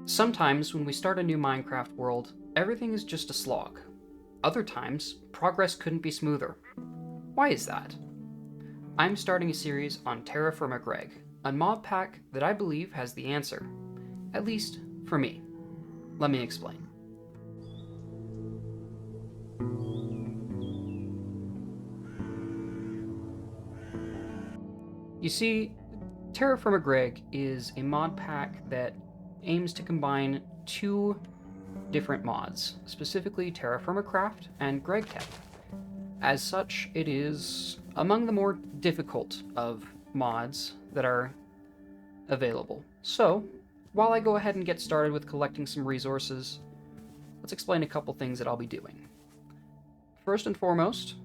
Sometimes when we start a new Minecraft world, everything is just a slog. Other times, progress couldn't be smoother. Why is that? I'm starting a series on TerraFirmaGreg, a mod pack that I believe has the answer. At least, for me. Let me explain. You see, TerraFirmaGreg is a mod pack that aims to combine two different mods, specifically TerraFirmaCraft and GregTech. As such, it is among the more difficult of mods that are available. So, while I go ahead and get started with collecting some resources, let's explain a couple things that I'll be doing. First and foremost,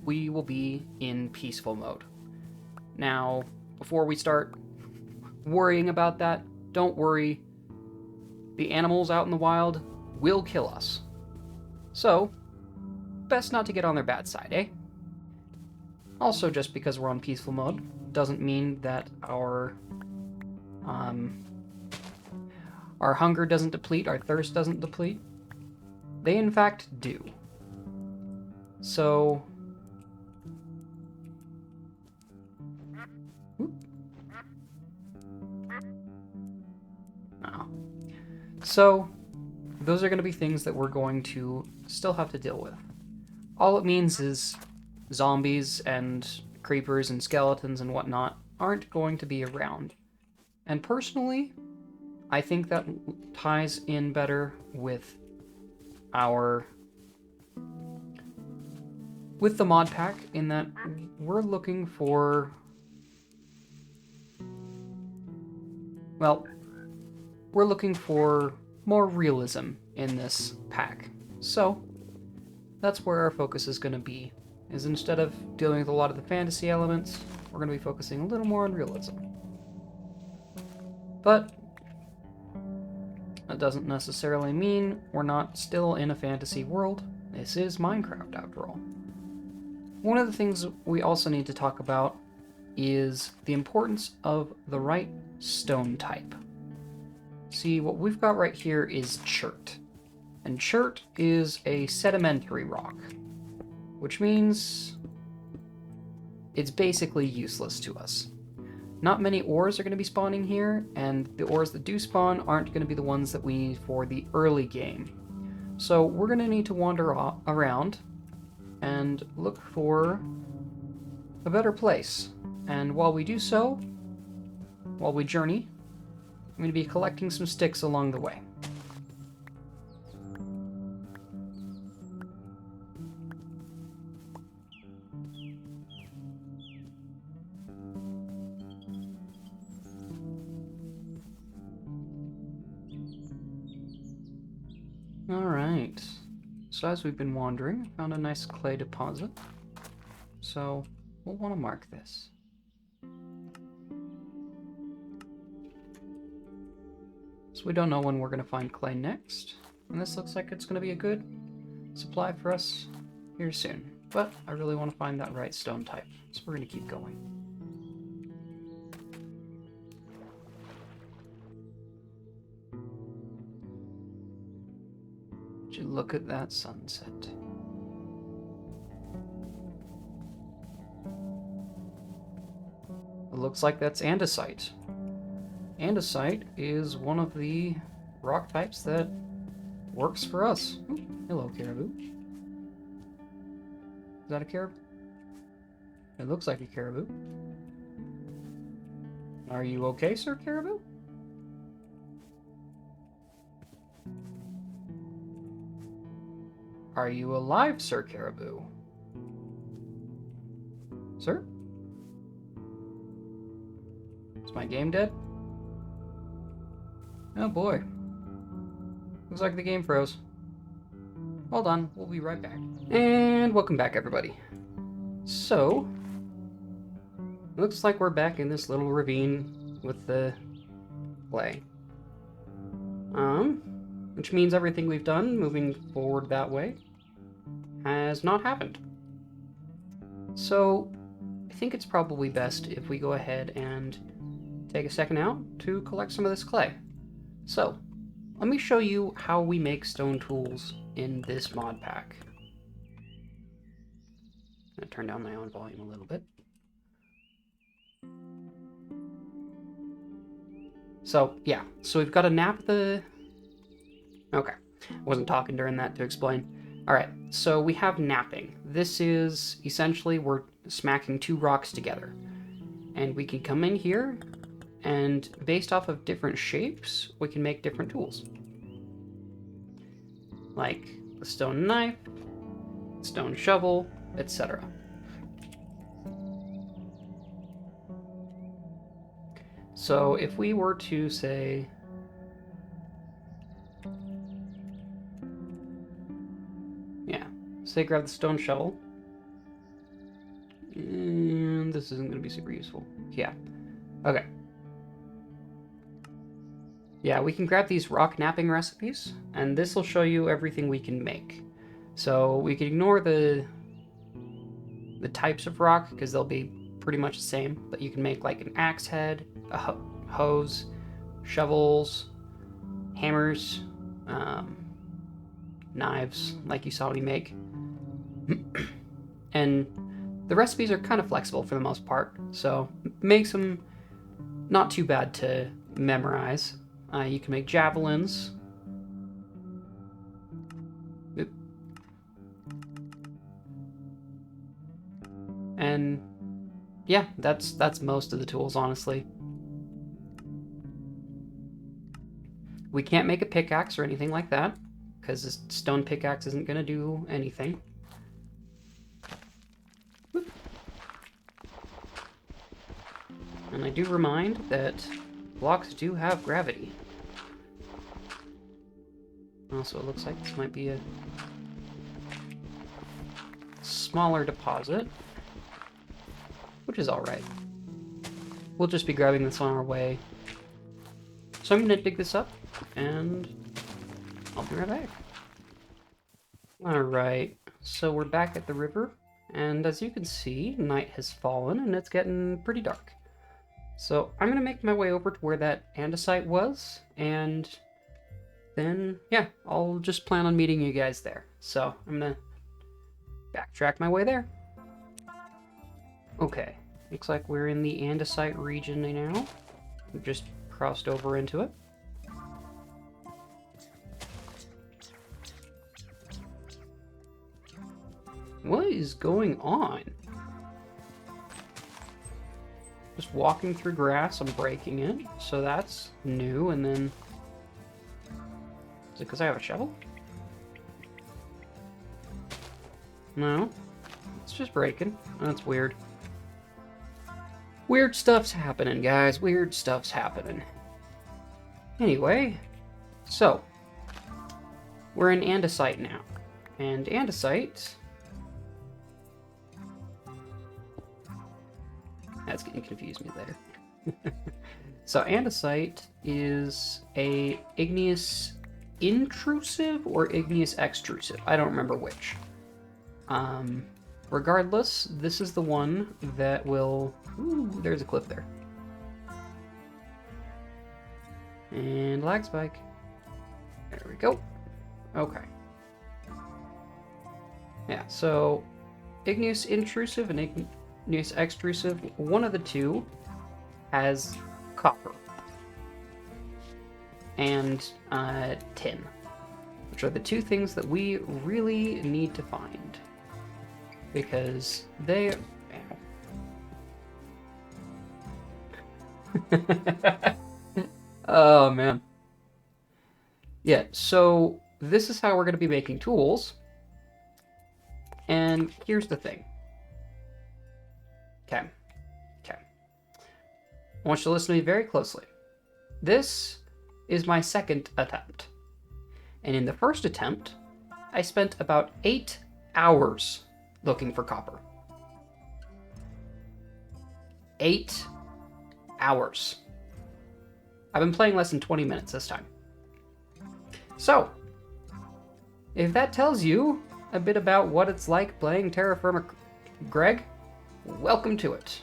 we will be in peaceful mode. Now, before we start worrying about that, don't worry. The animals out in the wild will kill us. So, best not to get on their bad side, eh? Also, just because we're on peaceful mode doesn't mean that our hunger doesn't deplete, our thirst doesn't deplete. They in fact do. So, So, those are going to be things that we're going to still have to deal with. All it means is zombies and creepers and skeletons and whatnot aren't going to be around. And personally, I think that ties in better with the mod pack, in that we're looking for, we're looking for more realism in this pack. So, that's where our focus is going to be, is instead of dealing with a lot of the fantasy elements, we're going to be focusing a little more on realism. But that doesn't necessarily mean we're not still in a fantasy world. This is Minecraft, after all. One of the things we also need to talk about is the importance of the right stone type. See, what we've got right here is chert. And chert is a sedimentary rock, which means it's basically useless to us. Not many ores are going to be spawning here, and the ores that do spawn aren't going to be the ones that we need for the early game. So we're going to need to wander around and look for a better place. And while we do so, while we journey, I'm going to be collecting some sticks along the way. Alright, so as we've been wandering, I found a nice clay deposit. So we'll want to mark this. So we don't know when we're going to find clay next, and this looks like it's going to be a good supply for us here soon. But I really want to find that right stone type, so we're going to keep going. Would you look at that sunset? It looks like that's andesite. Andesite is one of the rock types that works for us. Ooh, hello, caribou. Is that a caribou? It looks like a caribou. Are you okay, Sir Caribou? Are you alive, Sir Caribou? Sir? Is my game dead? Oh boy. Looks like the game froze. Hold on, we'll be right back. And welcome back, everybody. So, looks like we're back in this little ravine with the clay. Which means everything we've done moving forward that way has not happened. So, I think it's probably best if we go ahead and take a second out to collect some of this clay. So, let me show you how we make stone tools in this mod pack. I'm going to turn down my own volume a little bit. So, yeah. So we've got to nap the... Okay. I wasn't talking during that to explain. Alright, so we have napping. This is essentially we're smacking two rocks together. And we can come in here, and based off of different shapes, we can make different tools. Like the stone knife, stone shovel, etc. So if we were to say... Yeah, say grab the stone shovel. And this isn't going to be super useful. Yeah. Okay. Yeah, we can grab these rock napping recipes, and this will show you everything we can make. So we can ignore the types of rock, because they'll be pretty much the same, but you can make like an axe head, a hose, shovels, hammers, knives, like you saw me make. And the recipes are kind of flexible for the most part, so makes them not too bad to memorize. You can make javelins. Oop. And yeah, that's most of the tools, honestly. We can't make a pickaxe or anything like that, because this stone pickaxe isn't going to do anything. Whoop. And I do remind that blocks do have gravity. Also, it looks like this might be a smaller deposit, which is alright. We'll just be grabbing this on our way. So I'm going to dig this up, and I'll be right back. Alright, so we're back at the river, and as you can see, night has fallen, and it's getting pretty dark. So I'm going to make my way over to where that andesite was, and then, yeah, I'll just plan on meeting you guys there. So I'm going to backtrack my way there. Okay, looks like we're in the andesite region now. We've just crossed over into it. What is going on? Just walking through grass, I'm breaking it, so that's new, and then... Is it because I have a shovel? No. It's just breaking. That's weird. Weird stuff's happening, guys. Weird stuff's happening. Anyway, so... We're in andesite now. And andesite... That's getting confused me there. So andesite is a igneous intrusive or igneous extrusive. I don't remember which. Regardless, this is the one that will... Ooh, there's a cliff there. And lag spike. There we go. Okay. Yeah, so igneous intrusive and igneous extrusive, one of the two has copper and tin, which are the two things that we really need to find, because they... Oh, man. Yeah, so this is how we're going to be making tools, and here's the thing. Okay. I want you to listen to me very closely. This is my second attempt. And in the first attempt, I spent about 8 hours looking for copper. 8 hours. I've been playing less than 20 minutes this time. So, if that tells you a bit about what it's like playing TerraFirmaGreg, welcome to it.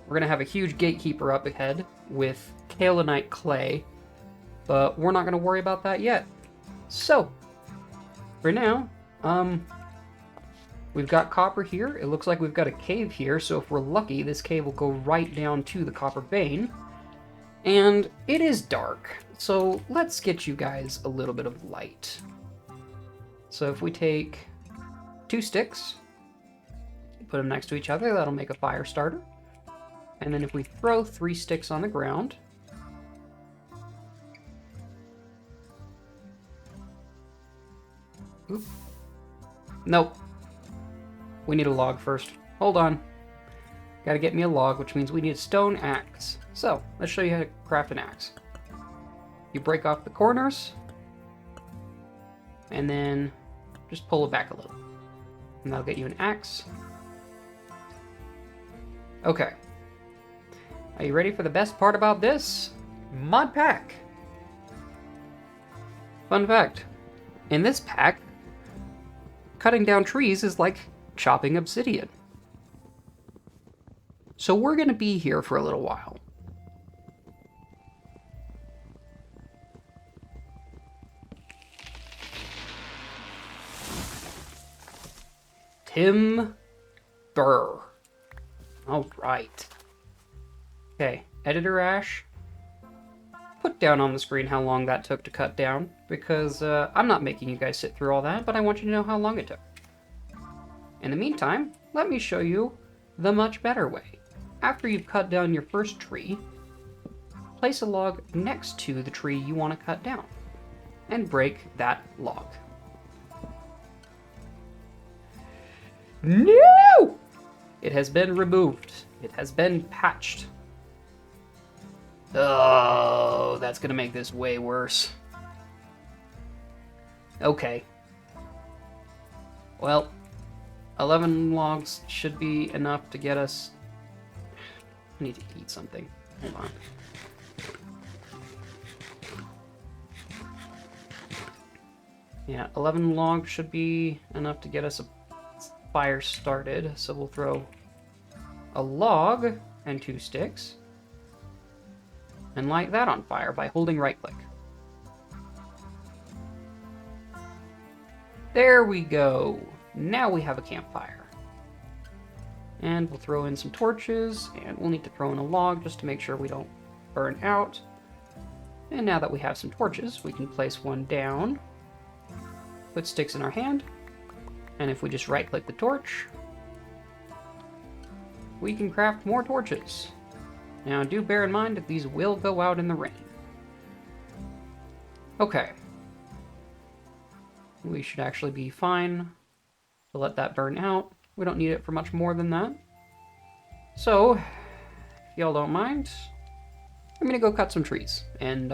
We're going to have a huge gatekeeper up ahead with kaolinite clay, But we're not going to worry about that yet. So, for now, we've got copper here. It looks like we've got a cave here, so if we're lucky, this cave will go right down to the copper vein. And it is dark, so let's get you guys a little bit of light. So if we take 2 sticks, put them next to each other, that'll make a fire starter. And then if we throw 3 sticks on the ground, oop. Nope. We need a log first. Hold on. Gotta get me a log, which means we need a stone axe. So, let's show you how to craft an axe. You break off the corners, and then just pull it back a little. And that'll get you an axe. Okay. Are you ready for the best part about this? Mod pack! Fun fact. In this pack, cutting down trees is like chopping obsidian. So we're going to be here for a little while. Timber. All right. Okay, editor Ash. Put down on the screen how long that took to cut down, because I'm not making you guys sit through all that, but I want you to know how long it took. In the meantime, let me show you the much better way. After you've cut down your first tree, place a log next to the tree you want to cut down, and break that log. No! It has been removed. It has been patched. Oh, that's gonna make this way worse. Okay. Well, 11 logs should be enough to get us... I need to eat something. Hold on. Yeah, 11 logs should be enough to get us a fire started. So we'll throw a log and 2 sticks and light that on fire by holding right click. There we go. Now we have a campfire. And we'll throw in some torches, and we'll need to throw in a log just to make sure we don't burn out. And now that we have some torches, we can place one down, put sticks in our hand, and if we just right-click the torch, we can craft more torches. Now, do bear in mind that these will go out in the rain. Okay. We should actually be fine to let that burn out. We don't need it for much more than that. So, if y'all don't mind, I'm gonna go cut some trees and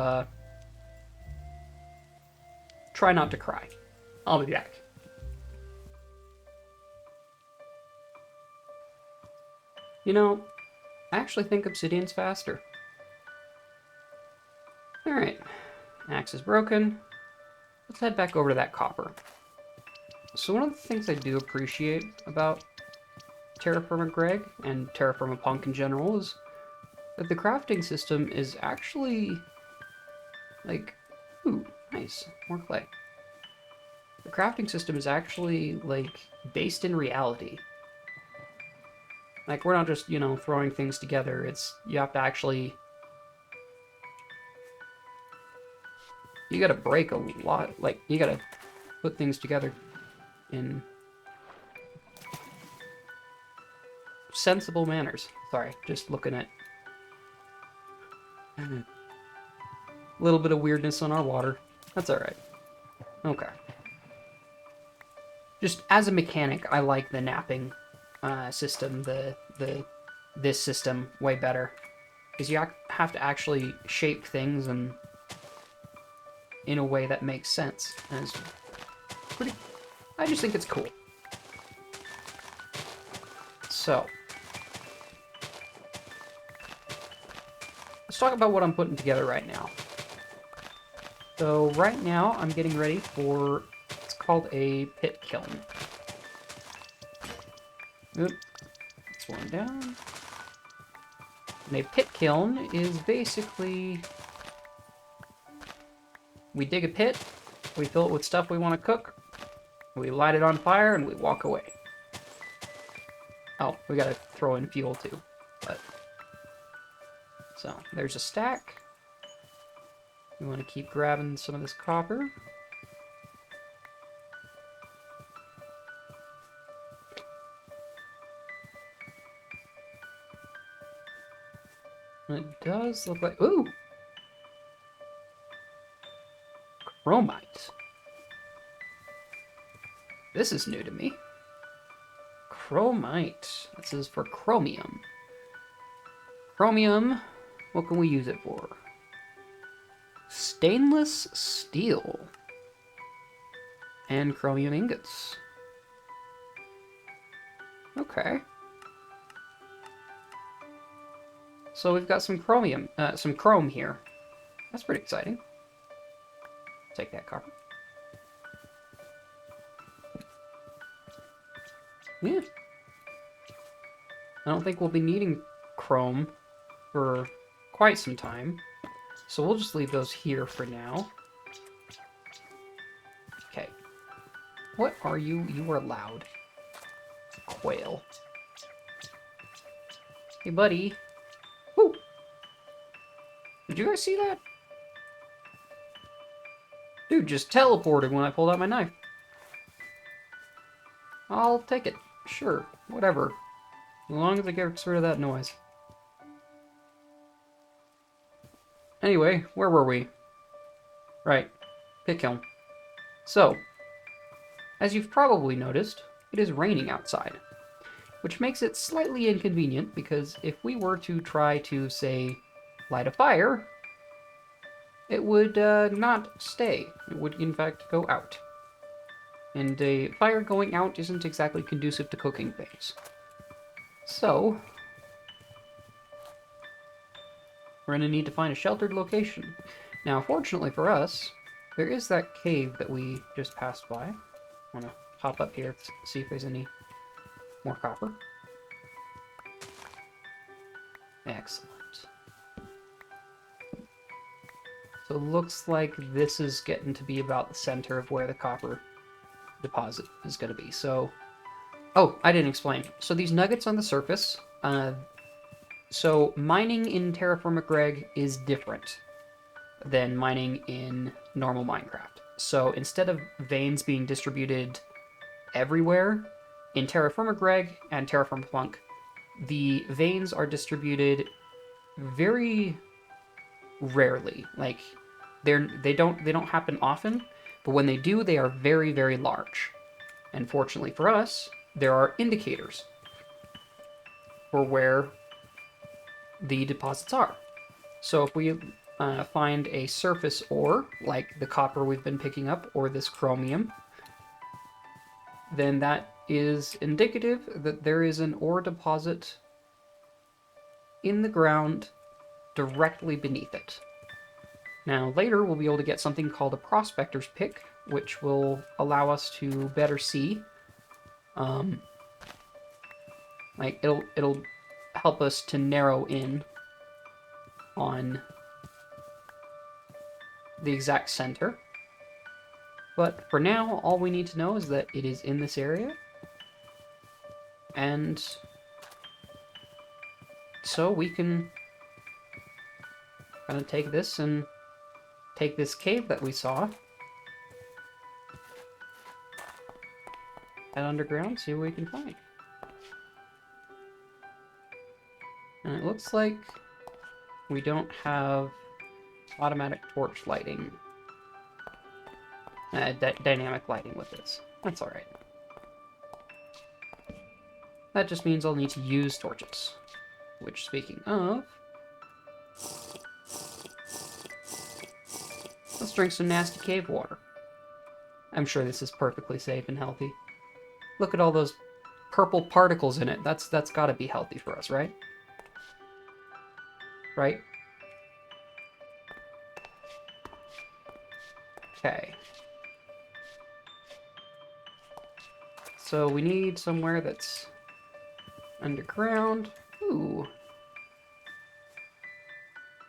try not to cry. I'll be back. You know, I actually think obsidian's faster. Alright, axe is broken. Let's head back over to that copper. So one of the things I do appreciate about TerraFirmaGreg and TerraFirmaPunk in general is that the crafting system is actually, like, ooh, nice, more clay. The crafting system is actually, like, based in reality. Like, we're not just, you know, throwing things together. It's, you have to actually... You gotta break a lot, like, you gotta put things together in sensible manners. Sorry, just looking at a little bit of weirdness on our water. That's alright. Okay. Just as a mechanic, I like the napping system, this system way better, because you have to actually shape things and in a way that makes sense. And it's pretty. I just think it's cool. So let's talk about what I'm putting together right now. So right now I'm getting ready for, it's called a pit kiln. Oop, that's one down. And a pit kiln is basically we dig a pit, we fill it with stuff we want to cook, we light it on fire, and we walk away. Oh, we gotta throw in fuel too. But so there's a stack. We want to keep grabbing some of this copper. It does look like... Ooh! Chromite. This is new to me. Chromite. This is for chromium. Chromium, what can we use it for? Stainless steel. And chromium ingots. Okay. So we've got some chromium, some chrome here. That's pretty exciting. Take that copper. Yeah. I don't think we'll be needing chrome for quite some time. So we'll just leave those here for now. Okay. What are you? You are loud. Quail. Hey, buddy. Woo! Did you guys see that? Dude just teleported when I pulled out my knife. I'll take it. Sure. Whatever. As long as it gets rid of that noise. Anyway, where were we? Right. Pit kiln. So, as you've probably noticed, it is raining outside. Which makes it slightly inconvenient, because if we were to try to, say, light a fire, it would not stay. It would, in fact, go out. And a fire going out isn't exactly conducive to cooking things. So, we're going to need to find a sheltered location. Now, fortunately for us, there is that cave that we just passed by. I want to hop up here, see if there's any more copper. Excellent. So it looks like this is getting to be about the center of where the copper deposit is going to be. So, oh, I didn't explain. So these nuggets on the surface, so mining in TerraFirmaGreg is different than mining in normal Minecraft. So instead of veins being distributed everywhere, in TerraFirmaGreg and TerraFirmaPlunk, the veins are distributed very rarely. Like they don't happen often, but when they do, they are very, very large. And fortunately for us, there are indicators for where the deposits are. So if we find a surface ore, like the copper we've been picking up, or this chromium, then that is indicative that there is an ore deposit in the ground directly beneath it. Now later we'll be able to get something called a prospector's pick, which will allow us to better see. Like it'll help us to narrow in on the exact center. But for now, all we need to know is that it is in this area. And so we can kind of take this and take this cave that we saw, head underground, see what we can find. And it looks like we don't have automatic torch lighting, dynamic lighting with this. That's alright. That just means I'll need to use torches. Which, speaking of, let's drink some nasty cave water. I'm sure this is perfectly safe and healthy. Look at all those purple particles in it. That's gotta be healthy for us, right? Right? Okay. So we need somewhere that's underground. Ooh.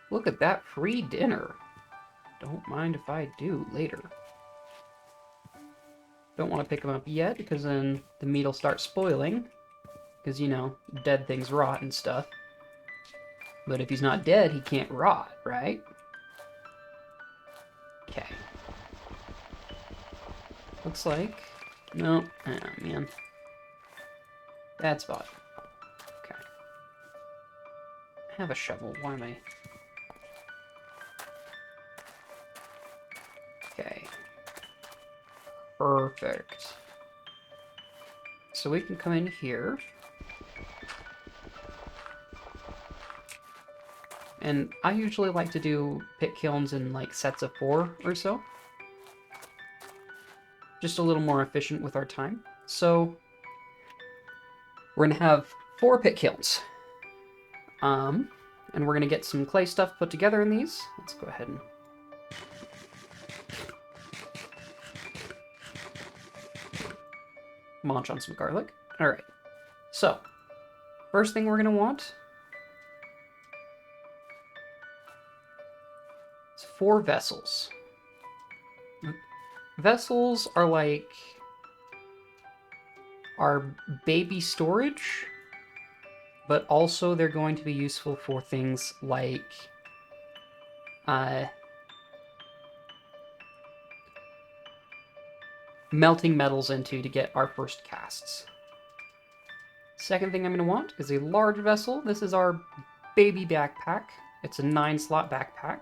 Look at that free dinner. Don't mind if I do later. Don't want to pick him up yet, because then the meat will start spoiling. Because, you know, dead things rot and stuff. But if he's not dead, he can't rot, right? Okay. Looks like... Nope. Oh, man. That's bad. Okay. I have a shovel. Why am I... Okay. Perfect. So we can come in here. And I usually like to do pit kilns in like sets of 4 or so. Just a little more efficient with our time. So we're gonna have 4 pit kilns. And we're gonna get some clay stuff put together in these. Let's go ahead and munch on some garlic. Alright. So, first thing we're gonna want is 4 vessels. Vessels are like our baby storage, but also they're going to be useful for things like melting metals into to get our first casts. Second thing I'm going to want is a large vessel. This is our baby backpack. It's a 9-slot backpack.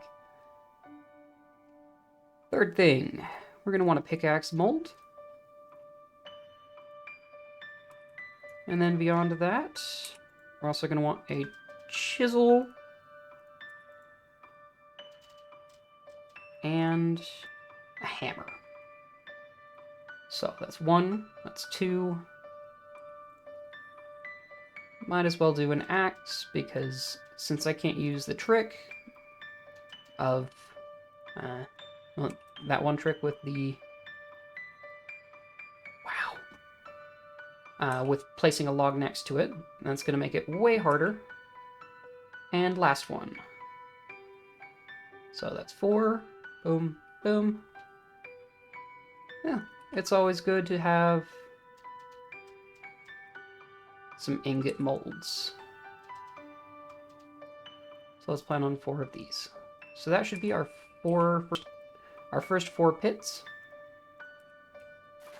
Third thing, we're going to want a pickaxe mold. And then beyond that, we're also going to want a chisel and a hammer. So that's 1, that's 2. Might as well do an axe, because since I can't use the trick of well, that one trick with the with placing a log next to it, that's going to make it way harder. And last one. So that's 4. Boom, boom. Yeah, it's always good to have some ingot molds. So let's plan on 4 of these. So that should be our first 4 pits.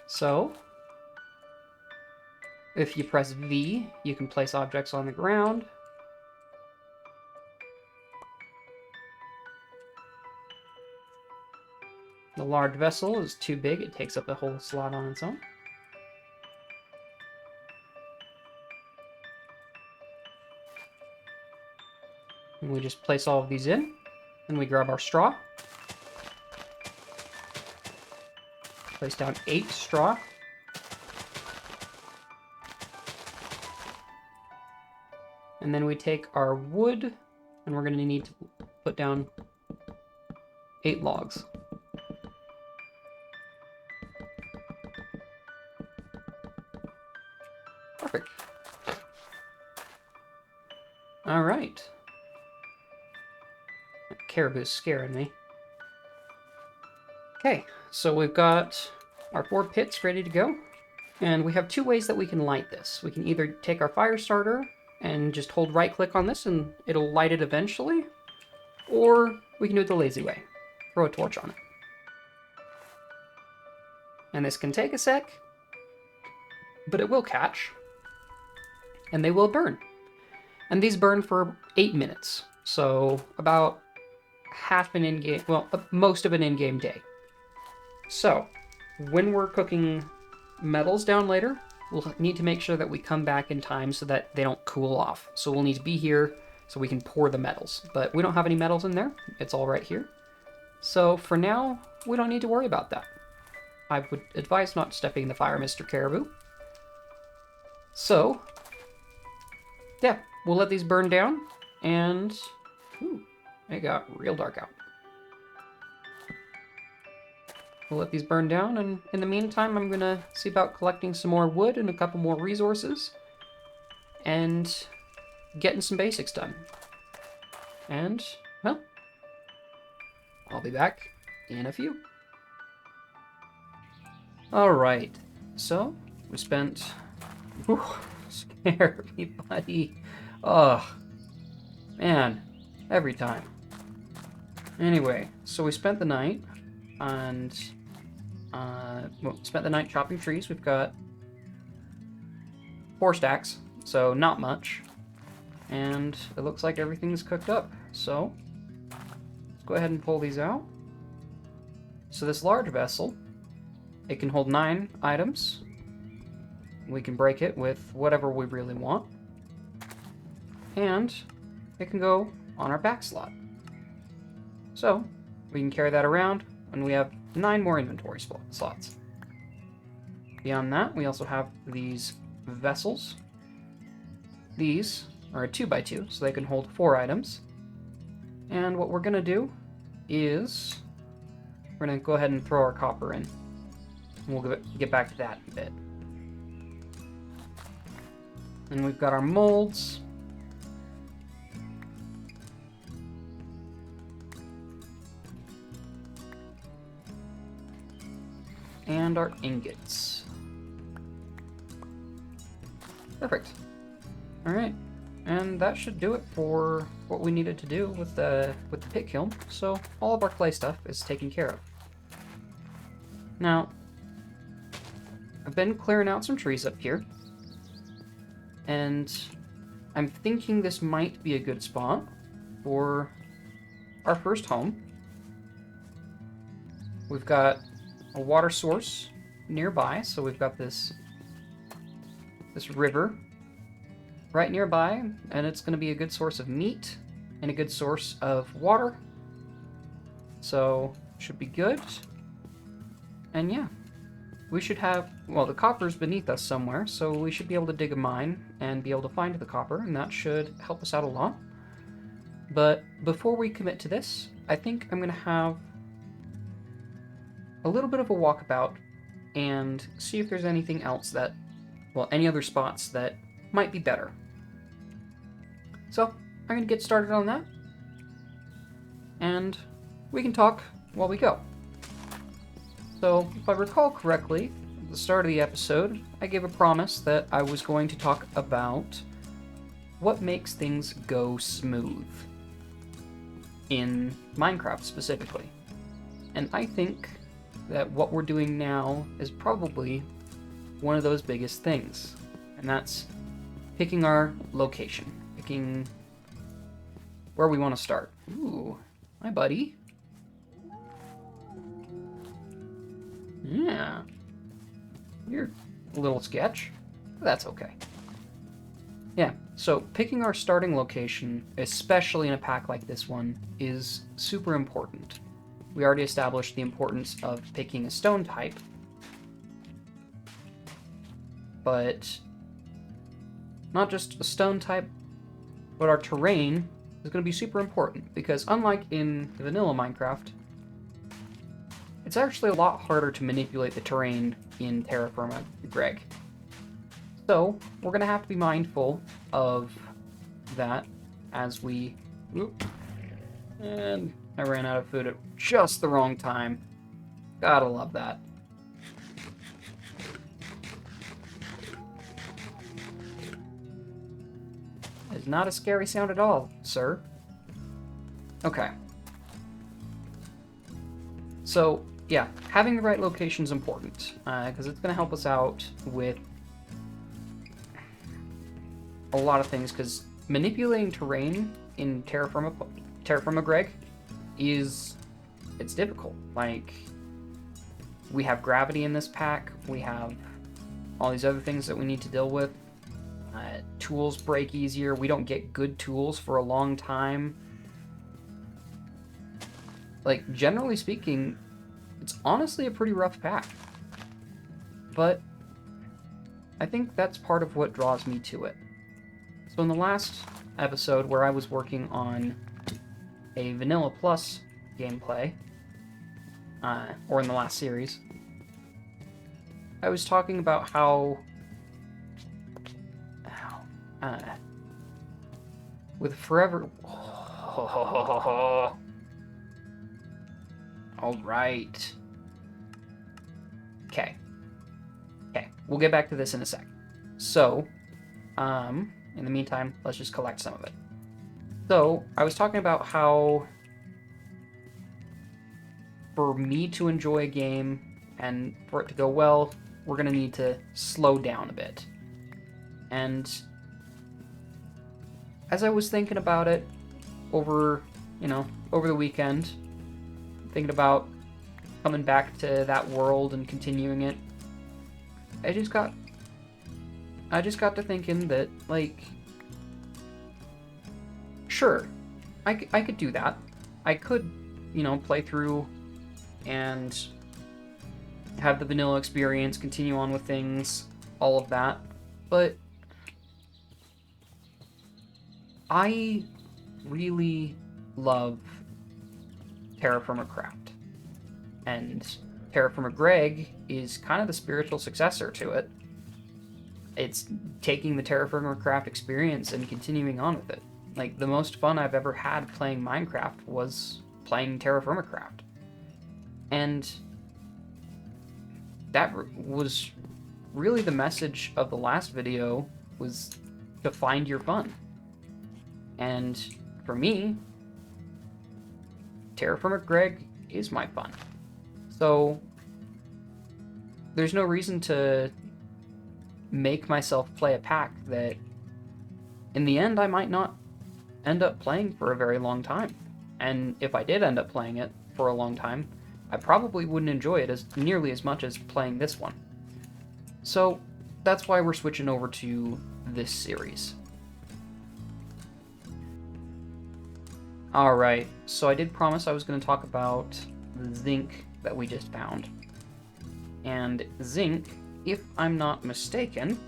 So if you press V, you can place objects on the ground. The large vessel is too big, it takes up a whole slot on its own. And we just place all of these in, and we grab our straw. Place down 8 straw. And then we take our wood, and we're going to need to put down 8 logs. Perfect. All right. That caribou's scaring me. Okay, so we've got our 4 pits ready to go. And we have 2 ways that we can light this. We can either take our fire starter and just hold right-click on this and it'll light it eventually. Or we can do it the lazy way. Throw a torch on it. And this can take a sec, but it will catch. And they will burn. And these burn for 8 minutes. So about half an in-game, well, most of an in-game day. So, when we're cooking metals down later, we'll need to make sure that we come back in time so that they don't cool off. So we'll need to be here so we can pour the metals. But we don't have any metals in there. It's all right here. So for now, we don't need to worry about that. I would advise not stepping in the fire, Mr. Caribou. So, yeah, we'll let these burn down. And, ooh, it got real dark out. We'll let these burn down, and in the meantime, I'm gonna see about collecting some more wood and a couple more resources, and getting some basics done. And, well, I'll be back in a few. Alright, so we spent... Whew, scare me, buddy. Ugh. Man, every time. Anyway, so we spent the night, and... spent the night chopping trees. We've got 4 stacks, so not much. And it looks like everything's cooked up, so... let's go ahead and pull these out. So this large vessel, it can hold 9 items. We can break it with whatever we really want. And it can go on our back slot. So we can carry that around, and we have 9 more inventory slots. Beyond that, we also have these vessels. These are a 2x2, so they can hold 4 items. And what we're going to do is we're going to go ahead and throw our copper in. And we'll get back to that in a bit. And we've got our molds. And our ingots. Perfect. Alright. And that should do it for what we needed to do with the pit kiln. So all of our clay stuff is taken care of. Now, I've been clearing out some trees up here. And I'm thinking this might be a good spot for our first home. We've got a water source nearby, so we've got this river right nearby, and it's going to be a good source of meat and a good source of water. So, should be good. And yeah, we should have, well, the copper's beneath us somewhere, so we should be able to dig a mine and be able to find the copper, and that should help us out a lot. But before we commit to this, I think I'm going to have a little bit of a walkabout and see if there's anything else that, well, any other spots that might be better. So, I'm going to get started on that, and we can talk while we go. So, if I recall correctly, at the start of the episode, I gave a promise that I was going to talk about what makes things go smooth in Minecraft specifically. And I think that what we're doing now is probably one of those biggest things, and that's picking our location, picking where we want to start. Ooh, hi buddy. Yeah, you're a little sketch, but that's okay. Yeah, so picking our starting location, especially in a pack like this one, is super important. We already established the importance of picking a stone type, but not just a stone type, but our terrain is going to be super important, because unlike in vanilla Minecraft, it's actually a lot harder to manipulate the terrain in TerraFirmaGreg. So, we're going to have to be mindful of that as we... Oop, and I ran out of food at just the wrong time. Gotta love that. It's not a scary sound at all, sir. Okay. So, yeah, having the right location is important, because it's going to help us out with a lot of things, because manipulating terrain in TerraFirmaGreg it's difficult. Like, we have gravity in this pack, we have all these other things that we need to deal with. Tools break easier, we don't get good tools for a long time. Like, generally speaking, it's honestly a pretty rough pack. But I think that's part of what draws me to it. So in the last episode, where I was working on a Vanilla Plus gameplay, or in the last series, I was talking about how with Forever... All right. Okay. Okay, we'll get back to this in a sec. So, in the meantime, let's just collect some of it. So, I was talking about how for me to enjoy a game and for it to go well, we're going to need to slow down a bit. And as I was thinking about it over the weekend, thinking about coming back to that world and continuing it, I just got to thinking that, like, sure, I could do that. I could, play through and have the vanilla experience, continue on with things, all of that. But I really love TerraFirmaCraft. And TerraFirmaGreg is kind of the spiritual successor to it. It's taking the TerraFirmaCraft experience and continuing on with it. Like, the most fun I've ever had playing Minecraft was playing TerraFirmaCraft. And that was really the message of the last video, was to find your fun. And for me, TerraFirmaGreg is my fun. So there's no reason to make myself play a pack that in the end I might not end up playing for a very long time. And if I did end up playing it for a long time, I probably wouldn't enjoy it as nearly as much as playing this one. So that's why we're switching over to this series. Alright, so I did promise I was going to talk about the zinc that we just found. And zinc, if I'm not mistaken,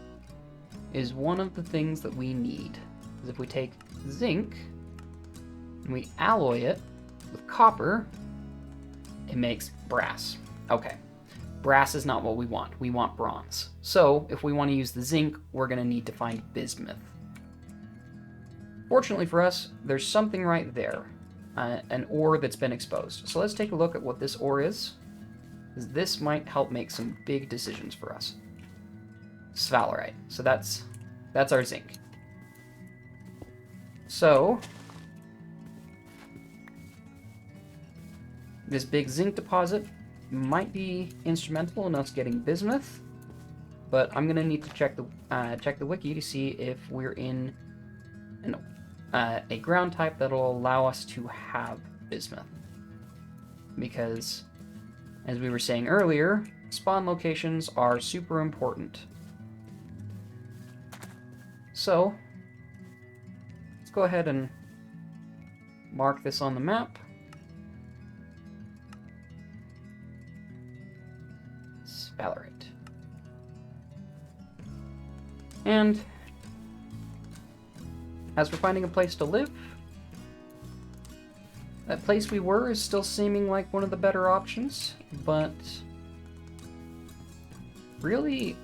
is one of the things that we need. Because if we take zinc and we alloy it with copper, it makes brass. Okay, brass is not what we want. We want bronze. So if we want to use the zinc, we're going to need to find bismuth. Fortunately for us, there's something right there, an ore that's been exposed. So let's take a look at what this ore is, because this might help make some big decisions for us. Sphalerite. So that's our zinc. So this big zinc deposit might be instrumental in us getting bismuth, but I'm gonna need to check the wiki to see if we're in a ground type that'll allow us to have bismuth. Because, as we were saying earlier, spawn locations are super important. So, let's go ahead and mark this on the map. Sphalerite. And as we're finding a place to live, that place we were is still seeming like one of the better options, but really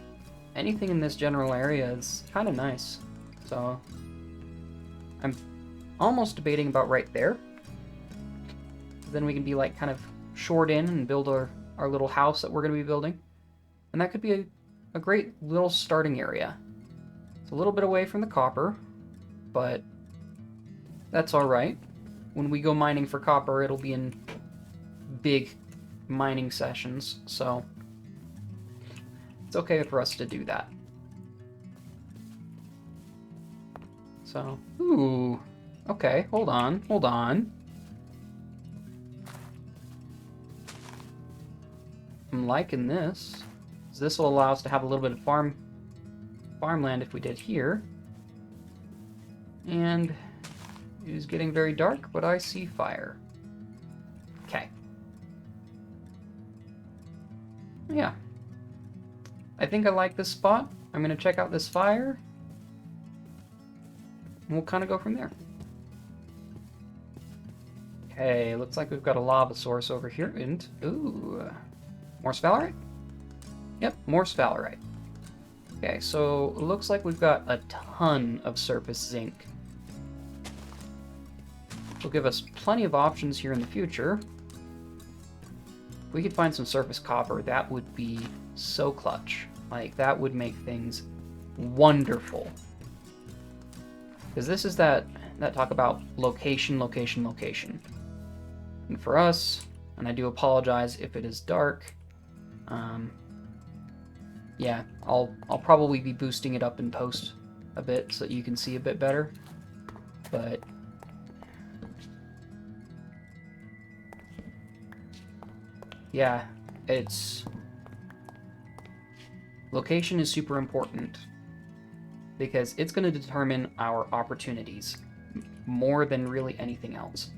anything in this general area is kind of nice. So I'm almost debating about right there. Then we can be like kind of shored in and build our little house that we're going to be building. And that could be a great little starting area. It's a little bit away from the copper, but that's alright. When we go mining for copper, it'll be in big mining sessions, so it's okay for us to do that. So, ooh, okay, hold on. I'm liking this. This will allow us to have a little bit of farmland if we did here. And it is getting very dark, but I see fire. Okay. Yeah. I think I like this spot. I'm going to check out this fire. And we'll kind of go from there. Okay, looks like we've got a lava source over here. And, ooh, more sphalerite? Yep, more sphalerite. Okay, so it looks like we've got a ton of surface zinc. Which will give us plenty of options here in the future. we could find some surface copper, that would be so clutch. Like, that would make things wonderful. Because this is that talk about location, location, location. And for us, and I do apologize if it is dark, yeah, I'll probably be boosting it up in post a bit so that you can see a bit better. But yeah, location is super important because it's going to determine our opportunities more than really anything else.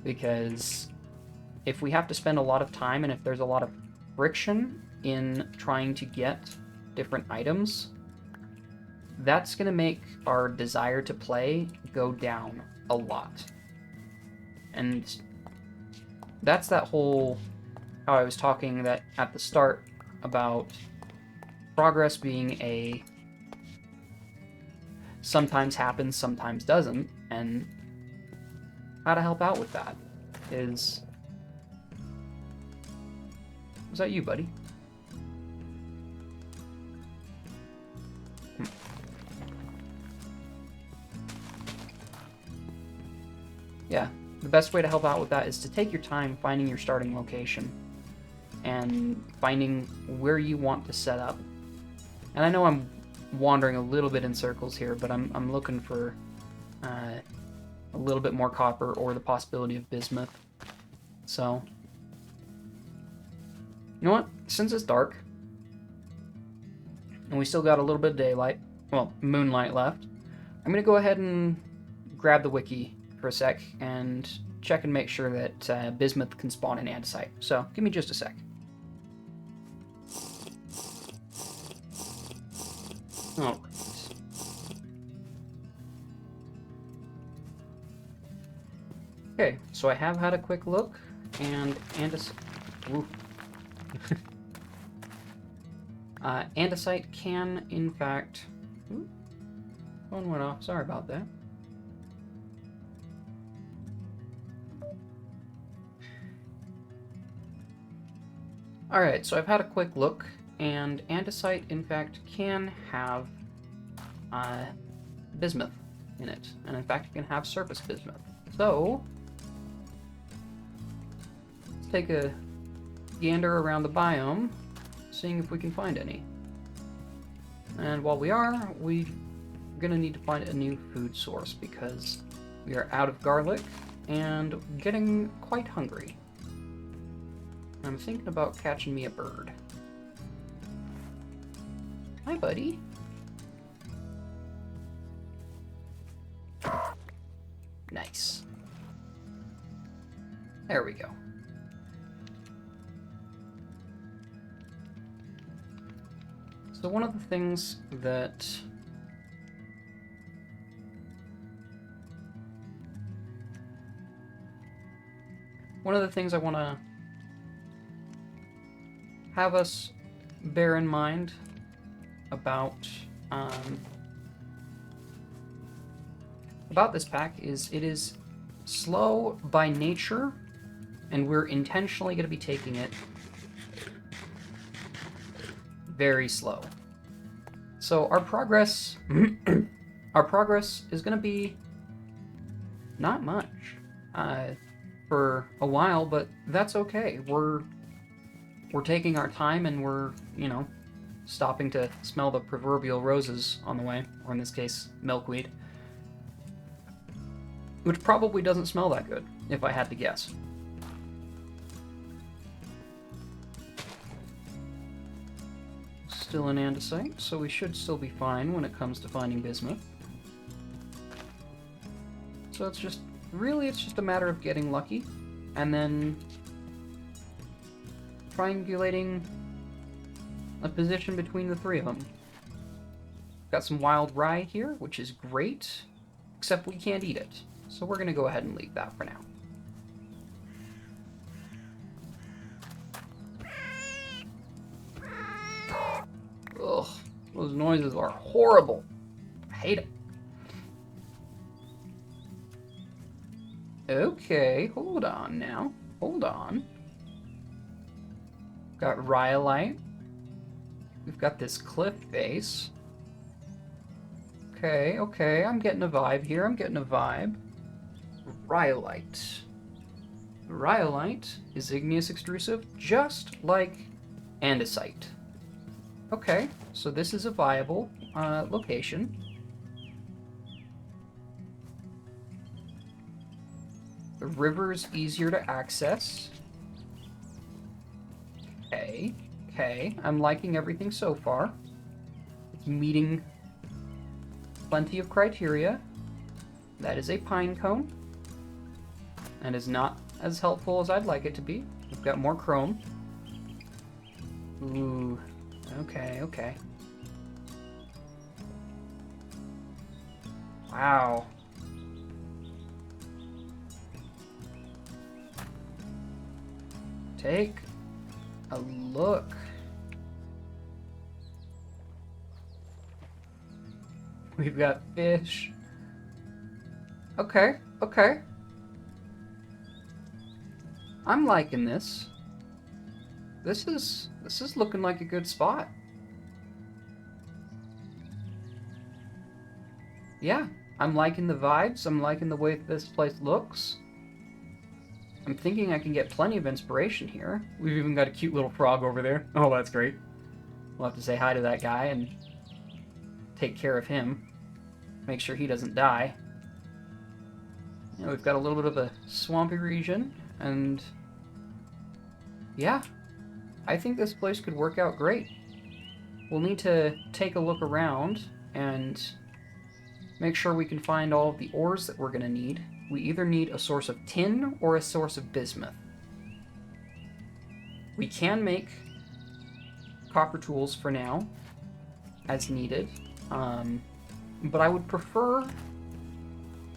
Because if we have to spend a lot of time and if there's a lot of friction in trying to get different items, that's going to make our desire to play go down a lot. And that's that whole, how I was talking that at the start about progress being a sometimes happens, sometimes doesn't, and how to help out with that is... Was that you, buddy? Yeah, the best way to help out with that is to take your time finding your starting location and finding where you want to set up. And I know I'm wandering a little bit in circles here, but I'm looking for a little bit more copper or the possibility of bismuth. So, you know what? Since it's dark, and we still got a little bit of daylight, well, moonlight left, I'm going to go ahead and grab the wiki for a sec and check and make sure that bismuth can spawn in andesite. So, give me just a sec. Alright. Okay, so I have had a quick look, and andesite can, in fact... Ooh, phone went off, sorry about that. Alright, so I've had a quick look, and andesite, in fact, can have bismuth in it. And in fact, it can have surface bismuth. So, let's take a gander around the biome, seeing if we can find any. And while we are, we're gonna need to find a new food source because we are out of garlic and getting quite hungry. I'm thinking about catching me a bird. Hi, buddy. Nice. There we go. So one of the things that I want to have us bear in mind about this pack is it is slow by nature, and we're intentionally going to be taking it very slow. So our progress is going to be not much for a while, but that's okay. We're taking our time, and we're, you know, stopping to smell the proverbial roses on the way, or in this case, milkweed. Which probably doesn't smell that good, if I had to guess. Still an andesite, so we should still be fine when it comes to finding bismuth. So it's just a matter of getting lucky, and then triangulating a position between the three of them. Got some wild rye here, which is great, except we can't eat it. So we're going to go ahead and leave that for now. Ugh, those noises are horrible. I hate them. Okay, hold on now. Hold on. Got rhyolite. We've got this cliff face. Okay, okay, I'm getting a vibe here. I'm getting a vibe. Rhyolite. Rhyolite is igneous extrusive, just like andesite. Okay, so this is a viable location. The river is easier to access. Okay, okay, I'm liking everything so far. It's meeting plenty of criteria. That is a pine cone. And is not as helpful as I'd like it to be. We've got more chrome. Ooh, okay, okay. Wow. Take a look. We've got fish. Okay, okay. I'm liking this. This is looking like a good spot. Yeah, I'm liking the vibes. I'm liking the way this place looks. I'm thinking I can get plenty of inspiration here. We've even got a cute little frog over there. Oh, that's great. We'll have to say hi to that guy and take care of him. Make sure he doesn't die. You know, we've got a little bit of a swampy region, and yeah, I think this place could work out great. We'll need to take a look around and make sure we can find all of the ores that we're going to need. We either need a source of tin or a source of bismuth. We can make copper tools for now, as needed, but I would prefer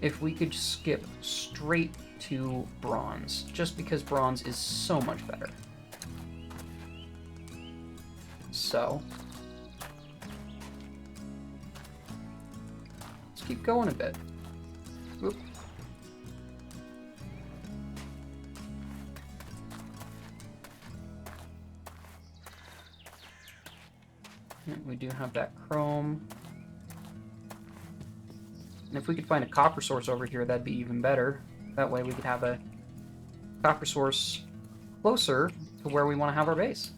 if we could skip straight to bronze, just because bronze is so much better. So, let's keep going a bit. Oop. We do have that chrome. And if we could find a copper source over here, that'd be even better. That way we could have a copper source closer to where we want to have our base.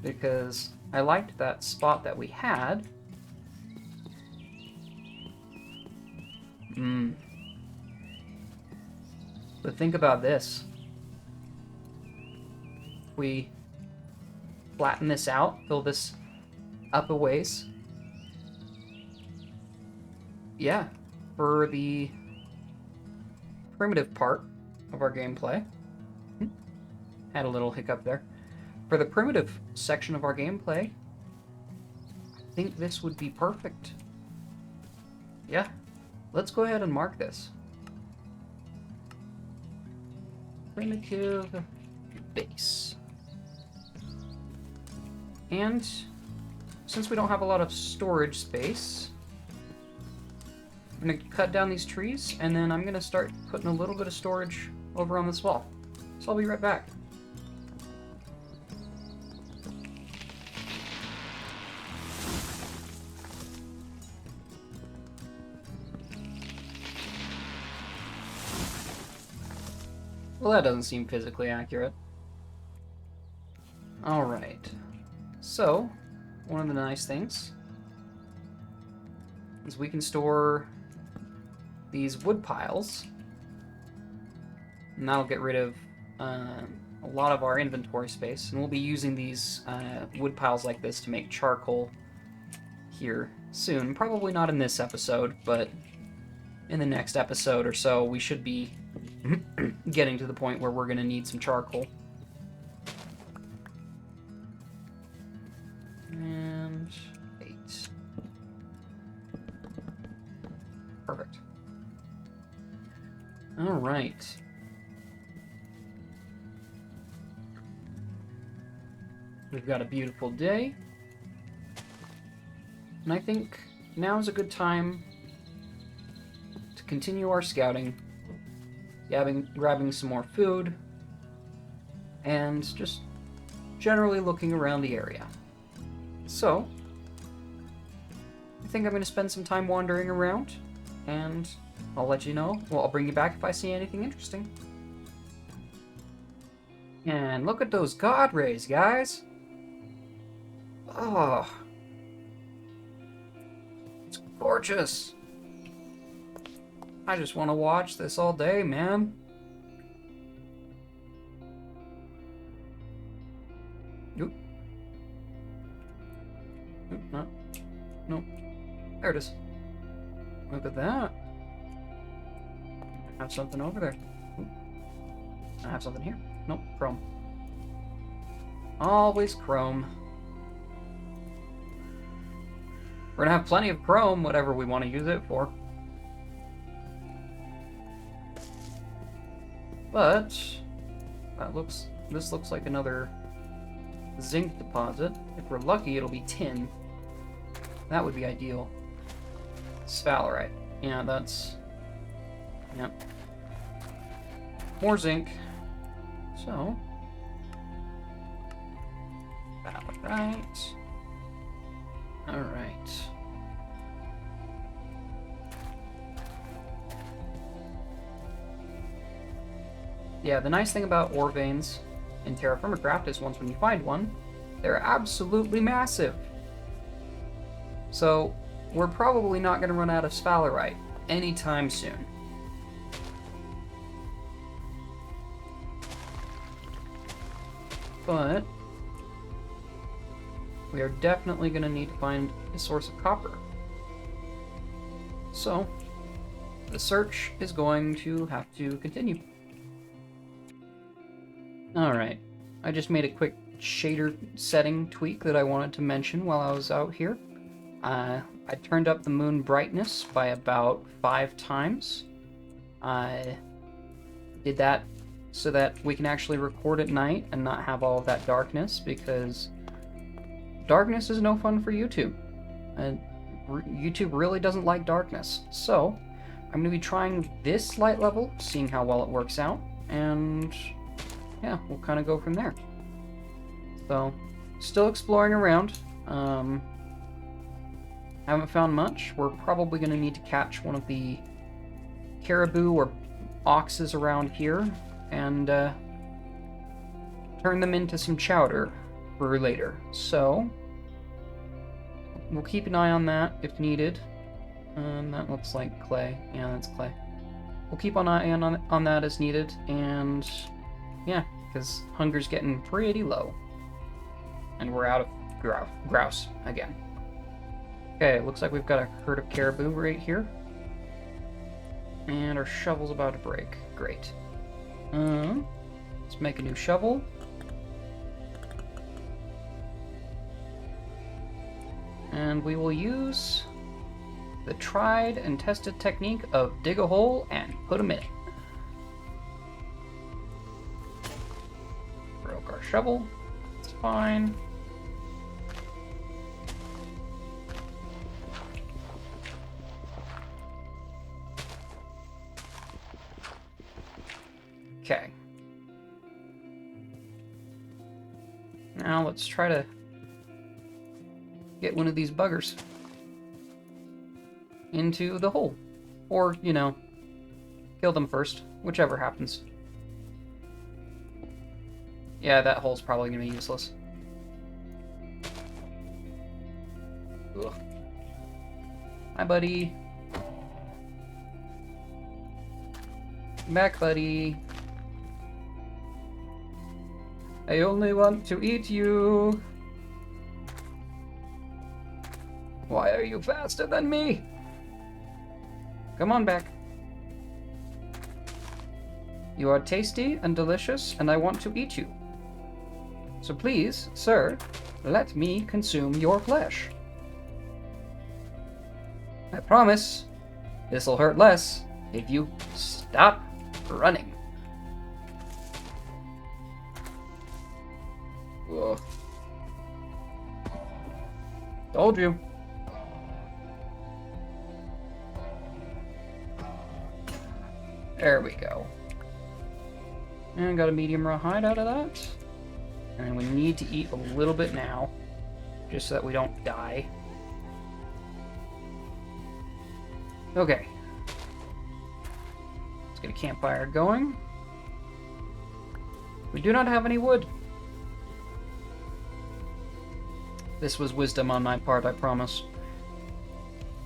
Because I liked that spot that we had. But think about this. If we flatten this out, fill this up a ways. Yeah, for the primitive part of our gameplay. Had a little hiccup there. For the primitive section of our gameplay, I think this would be perfect. Yeah, let's go ahead and mark this. Primitive base. And since we don't have a lot of storage space, I'm going to cut down these trees, and then I'm going to start putting a little bit of storage over on this wall. So I'll be right back. Well, that doesn't seem physically accurate. Alright. So, one of the nice things is we can store these wood piles, and that'll get rid of a lot of our inventory space, and we'll be using these wood piles like this to make charcoal here soon. Probably not in this episode, but in the next episode or so we should be getting to the point where we're going to need some charcoal. And 8. Perfect. All right. We've got a beautiful day. And I think now is a good time to continue our scouting, grabbing some more food, and just generally looking around the area. So, I think I'm going to spend some time wandering around, and I'll let you know. Well, I'll bring you back if I see anything interesting. And look at those god rays, guys! Oh, it's gorgeous! I just want to watch this all day, man. Oop. Oop, no. Nope. There it is. Look at that. I have something over there. Oop. I have something here. Nope, chrome. Always chrome. We're gonna have plenty of chrome, whatever we want to use it for. But this looks like another zinc deposit. If we're lucky, it'll be tin. That would be ideal. Sphalerite. Yeah, that's... Yep. More zinc. So... Sphalerite. Alright. Yeah, the nice thing about ore veins in TerraFirmaGreg is once when you find one, they're absolutely massive. So, we're probably not going to run out of sphalerite anytime soon. But we are definitely going to need to find a source of copper. So, the search is going to have to continue. Alright, I just made a quick shader setting tweak that I wanted to mention while I was out here. I turned up the moon brightness by about 5 times. I did that so that we can actually record at night and not have all of that darkness, because darkness is no fun for YouTube. And YouTube really doesn't like darkness. So, I'm going to be trying this light level, seeing how well it works out, and yeah, we'll kind of go from there. So, still exploring around. Haven't found much. We're probably going to need to catch one of the caribou or oxes around here and turn them into some chowder for later. So, we'll keep an eye on that if needed. That looks like clay. Yeah, that's clay. We'll keep an eye on that as needed, and yeah, because hunger's getting pretty low. And we're out of grouse again. Okay, looks like we've got a herd of caribou right here. And our shovel's about to break. Great. Let's make a new shovel. And we will use the tried and tested technique of dig a hole and put them in it. Broke our shovel. It's fine. Okay. Now let's try to get one of these buggers into the hole. Or, you know, kill them first. Whichever happens. Yeah, that hole's probably going to be useless. Ugh. Hi, buddy. Come back, buddy. I only want to eat you. Why are you faster than me? Come on back. You are tasty and delicious, and I want to eat you. So please, sir, let me consume your flesh. I promise, this'll hurt less if you stop running. Ugh. Told you. There we go. And got a medium raw hide out of that. And we need to eat a little bit now, just so that we don't die. Okay. Let's get a campfire going. We do not have any wood. This was wisdom on my part, I promise.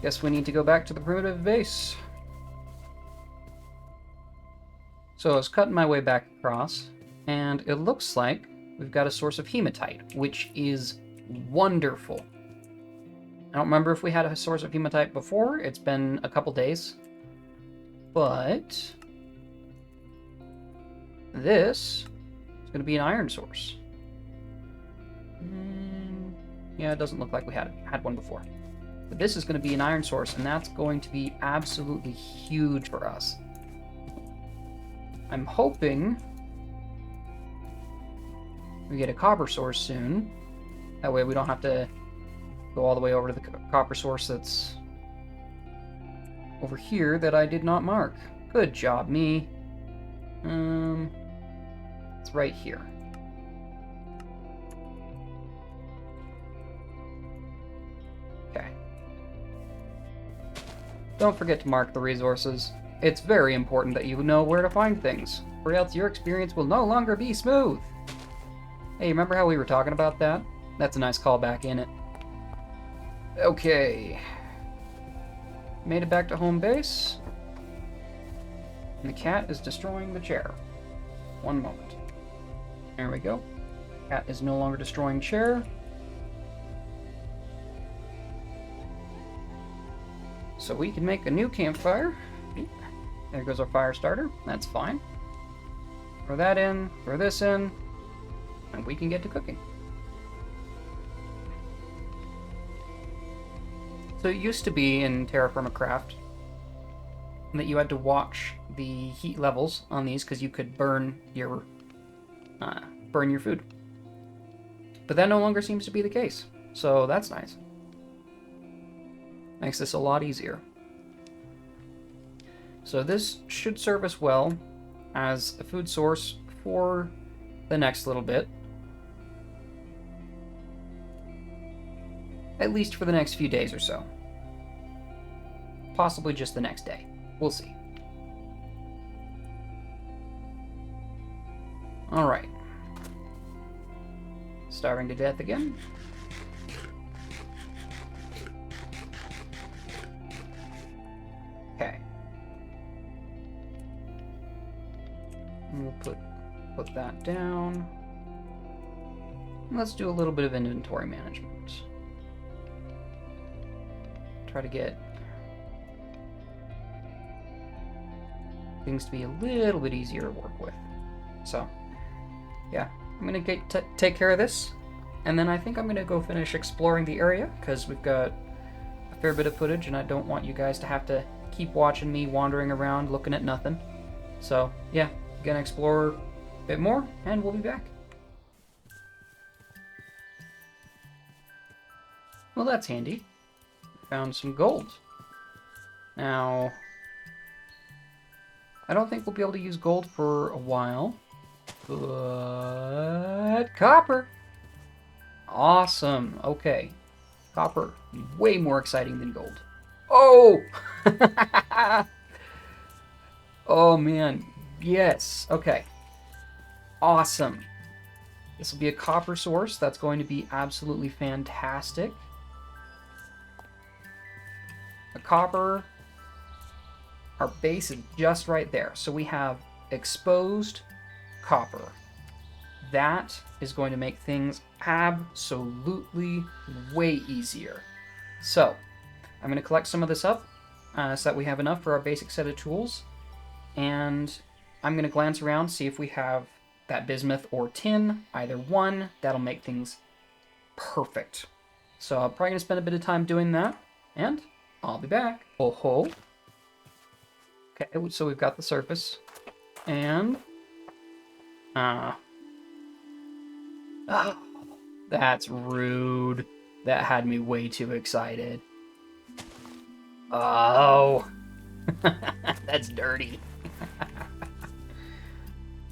Guess we need to go back to the primitive base. So I was cutting my way back across, and it looks like we've got a source of hematite, which is wonderful. I don't remember if we had a source of hematite before. It's been a couple days. But this is going to be an iron source. Yeah, it doesn't look like we had one before. But this is going to be an iron source, and that's going to be absolutely huge for us. I'm hoping we get a copper source soon. That way we don't have to go all the way over to the copper source that's over here that I did not mark. Good job, me. It's right here. Okay. Don't forget to mark the resources. It's very important that you know where to find things, or else your experience will no longer be smooth. Hey, remember how we were talking about that? That's a nice callback, ain't it? Okay. Made it back to home base. And the cat is destroying the chair. One moment. There we go. Cat is no longer destroying chair. So we can make a new campfire. There goes our fire starter. That's fine. Throw that in, throw this in, and we can get to cooking. So it used to be in TerraFirmaCraft that you had to watch the heat levels on these because you could burn your food. But that no longer seems to be the case. So that's nice. Makes this a lot easier. So this should serve us well as a food source for the next little bit. At least for the next few days or so. Possibly just the next day. We'll see. Alright. Starving to death again. Okay. We'll put that down. Let's do a little bit of inventory management. Try to get things to be a little bit easier to work with. So, yeah, I'm gonna take care of this, and then I think I'm gonna go finish exploring the area because we've got a fair bit of footage, and I don't want you guys to have to keep watching me wandering around looking at nothing. So, yeah, gonna explore a bit more, and we'll be back. Well, that's handy. Found some gold. Now, I don't think we'll be able to use gold for a while, but copper. Awesome. Okay. Copper, way more exciting than gold. Oh! Oh, man. Yes. Okay. Awesome. This will be a copper source. That's going to be absolutely fantastic. A copper. Our base is just right there. So we have exposed copper. That is going to make things absolutely way easier. So I'm going to collect some of this up so that we have enough for our basic set of tools. And I'm going to glance around, see if we have that bismuth or tin, either one. That'll make things perfect. So I'm probably going to spend a bit of time doing that, and I'll be back. Oh ho. Okay, so we've got the surface, and that's rude. That had me way too excited. Oh, that's dirty.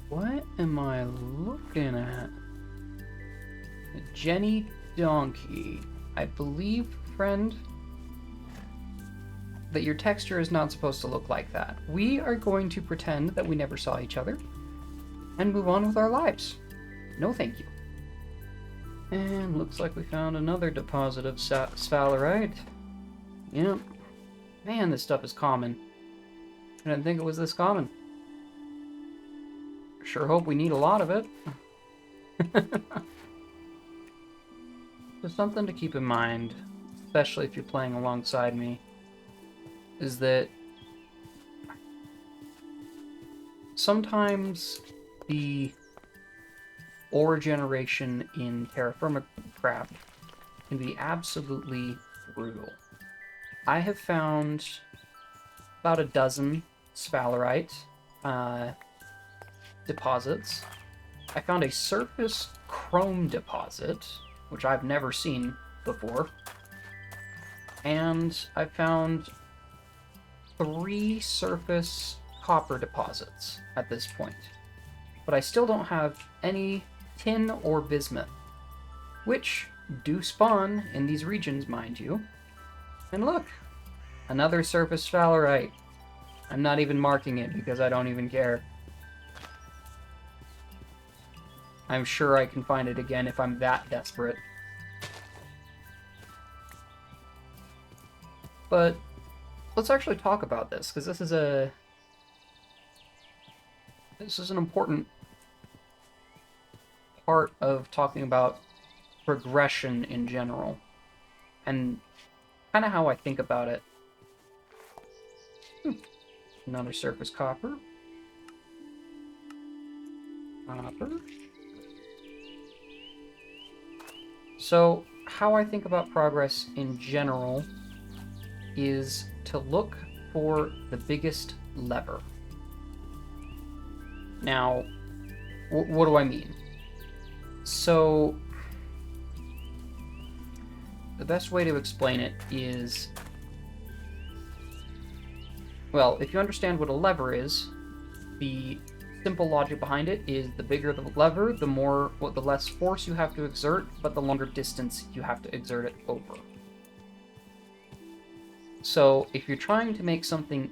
What am I looking at? Jenny Donkey. I believe, friend, that your texture is not supposed to look like that. We are going to pretend that we never saw each other and move on with our lives. No thank you. And looks like we found another deposit of sphalerite. Yep. Man, this stuff is common. I didn't think it was this common. Sure hope we need a lot of it. So something to keep in mind, especially if you're playing alongside me, is that sometimes the ore generation in TerraFirmaGreg can be absolutely brutal. I have found about a dozen sphalerite deposits. I found a surface chrome deposit, which I've never seen before. And I found 3 surface copper deposits at this point. But I still don't have any tin or bismuth, which do spawn in these regions, mind you. And look, another surface sphalerite. I'm not even marking it because I don't even care. I'm sure I can find it again if I'm that desperate. But let's actually talk about this, because this is an important part of talking about progression in general, and kind of how I think about it. Another surface copper. Copper. So, how I think about progress in general is to look for the biggest lever. Now, what do I mean? So, the best way to explain it is, well, if you understand what a lever is, the simple logic behind it is the bigger the lever, the less force you have to exert, but the longer distance you have to exert it over. So if you're trying to make something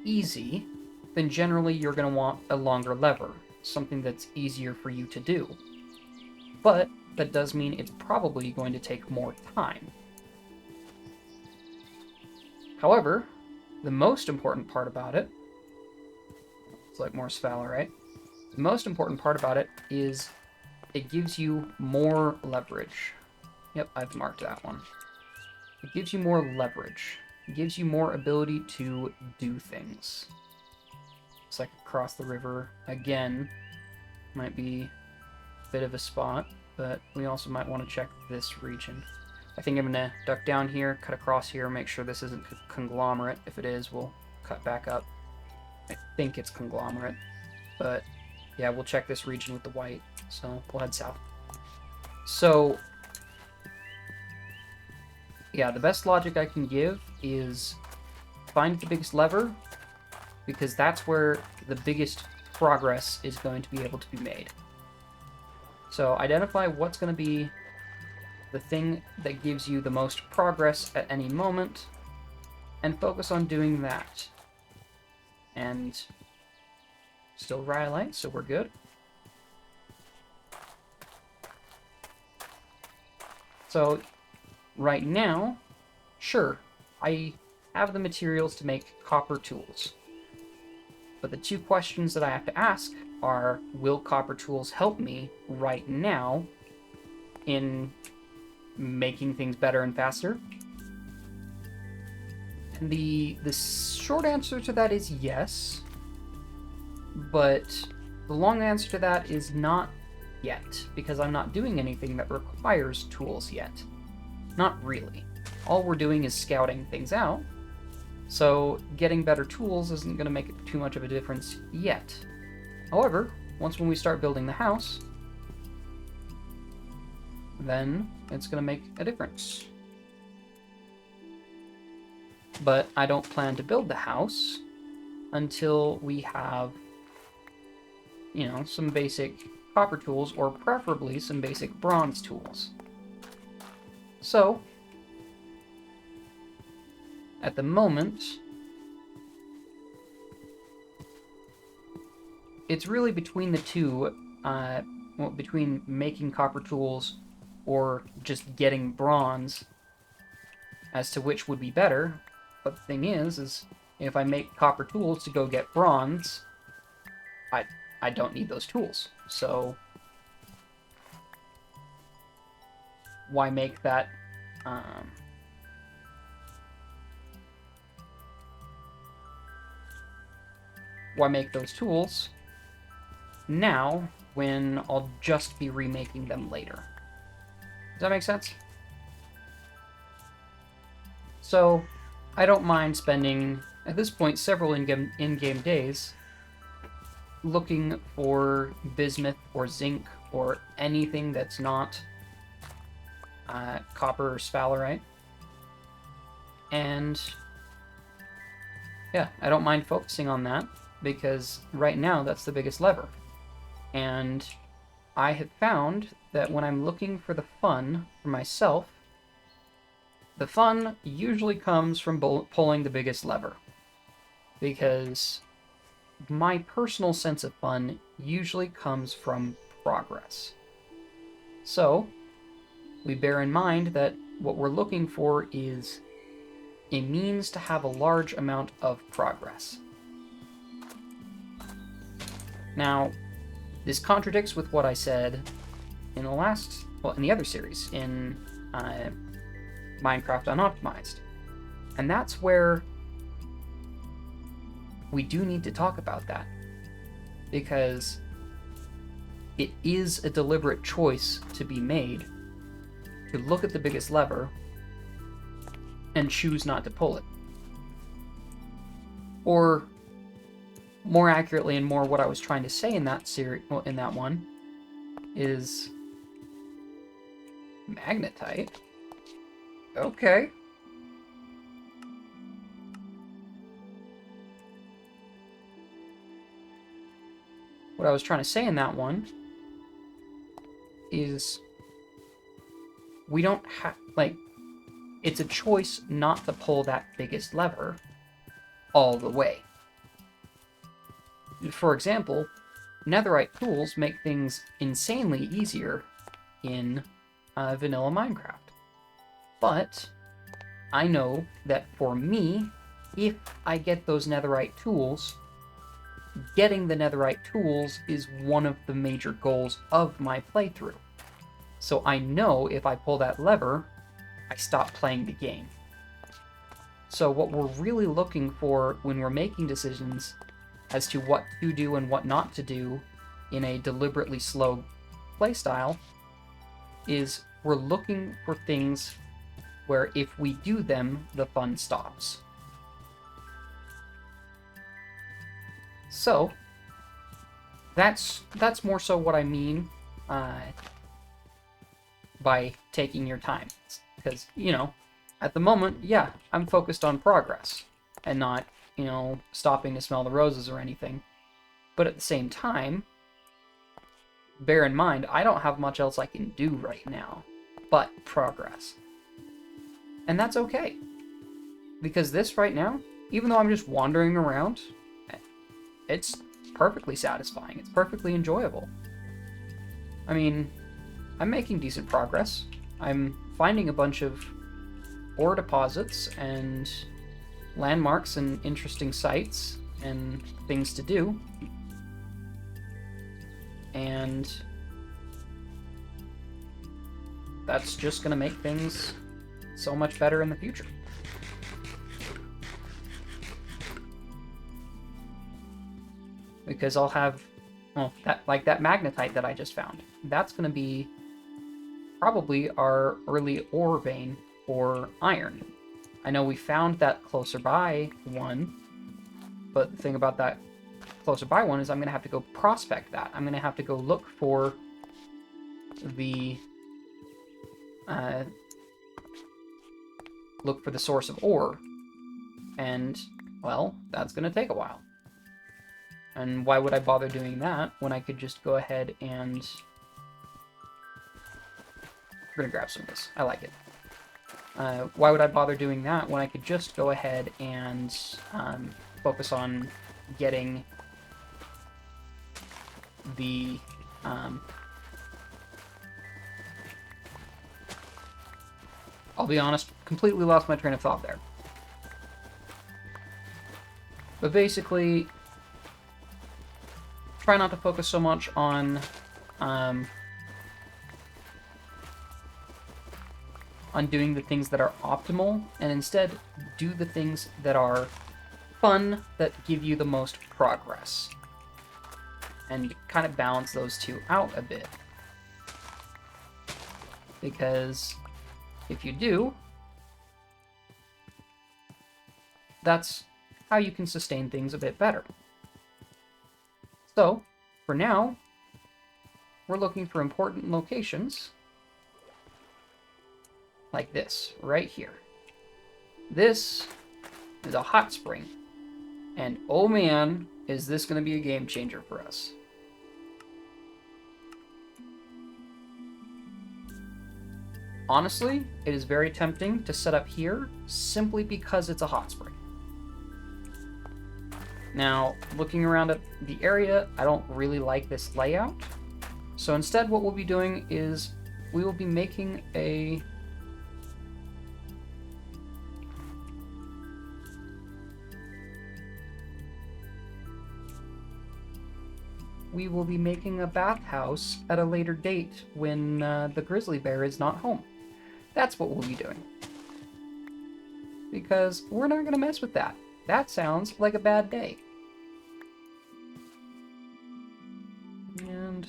easy, then generally you're going to want a longer lever, something that's easier for you to do. But that does mean it's probably going to take more time. However, the most important part about it, it's like more sphalerite, the most important part about it is it gives you more leverage. Yep, I've marked that one. It gives you more leverage. It gives you more ability to do things. It's like across the river again. Might be a bit of a spot, but we also might want to check this region. I think I'm going to duck down here, cut across here, make sure this isn't conglomerate. If it is, we'll cut back up. I think it's conglomerate, but yeah, we'll check this region with the white, so we'll head south. So, yeah, the best logic I can give is find the biggest lever, because that's where the biggest progress is going to be able to be made. So identify what's going to be the thing that gives you the most progress at any moment, and focus on doing that. And still rhyolite, so we're good. So right now, sure, I have the materials to make copper tools. But the 2 questions that I have to ask are, will copper tools help me right now in making things better and faster? And the short answer to that is yes, but the long answer to that is not yet, because I'm not doing anything that requires tools yet. Not really. All we're doing is scouting things out, so getting better tools isn't going to make too much of a difference yet. However, when we start building the house, then it's going to make a difference. But I don't plan to build the house until we have, some basic copper tools, or preferably some basic bronze tools. So, at the moment, it's really between the two, between making copper tools or just getting bronze as to which would be better. But the thing is if I make copper tools to go get bronze, I don't need those tools. So why make that why make those tools now when I'll just be remaking them later? Does that make sense? So I don't mind spending, at this point, several in-game days looking for bismuth or zinc or anything that's not copper or sphalerite. And yeah, I don't mind focusing on that because right now that's the biggest lever. And I have found that when I'm looking for the fun for myself, the fun usually comes from pulling the biggest lever. Because my personal sense of fun usually comes from progress. So, we bear in mind that what we're looking for is a means to have a large amount of progress. Now, this contradicts with what I said in in the other series, in Minecraft Unoptimized. And that's where we do need to talk about that. Because it is a deliberate choice to be made to look at the biggest lever and choose not to pull it. Or, more accurately and more what I was trying to say in that in that one, is magnetite. Okay. What I was trying to say in that one is we don't have, it's a choice not to pull that biggest lever all the way. For example, netherite tools make things insanely easier in vanilla Minecraft. But I know that for me, if I get those netherite tools, getting the netherite tools is one of the major goals of my playthrough. So I know if I pull that lever, I stop playing the game. So what we're really looking for when we're making decisions as to what to do and what not to do in a deliberately slow playstyle is we're looking for things where if we do them, the fun stops. So, that's more so what I mean by taking your time. Because, at the moment, yeah, I'm focused on progress and not, stopping to smell the roses or anything. But at the same time, bear in mind, I don't have much else I can do right now but progress. And that's okay. Because this right now, even though I'm just wandering around, it's perfectly satisfying. It's perfectly enjoyable. I mean, I'm making decent progress. I'm finding a bunch of ore deposits and landmarks and interesting sites and things to do. And that's just going to make things so much better in the future. Because I'll have, that magnetite that I just found. That's going to be probably our early ore vein for iron. I know we found that closer by one, but the thing about that closer by one is I'm going to have to go prospect that. I'm going to have to go look for the source of ore, and well, that's going to take a while. And why would I bother doing that when I could just go ahead and... We're gonna grab some of this. I like it. Why would I bother doing that when I could just go ahead and focus on getting the... I'll be honest, completely lost my train of thought there. But basically, try not to focus so much on doing the things that are optimal, and instead do the things that are fun, that give you the most progress. And kind of balance those two out a bit. Because if you do, that's how you can sustain things a bit better. So, for now, we're looking for important locations like this, right here. This is a hot spring, and oh man, is this going to be a game changer for us. Honestly, it is very tempting to set up here simply because it's a hot spring. Now, looking around at the area, I don't really like this layout. So instead what we'll be doing is we will be making a bathhouse at a later date when the grizzly bear is not home. That's what we'll be doing. Because we're not going to mess with that. That sounds like a bad day. And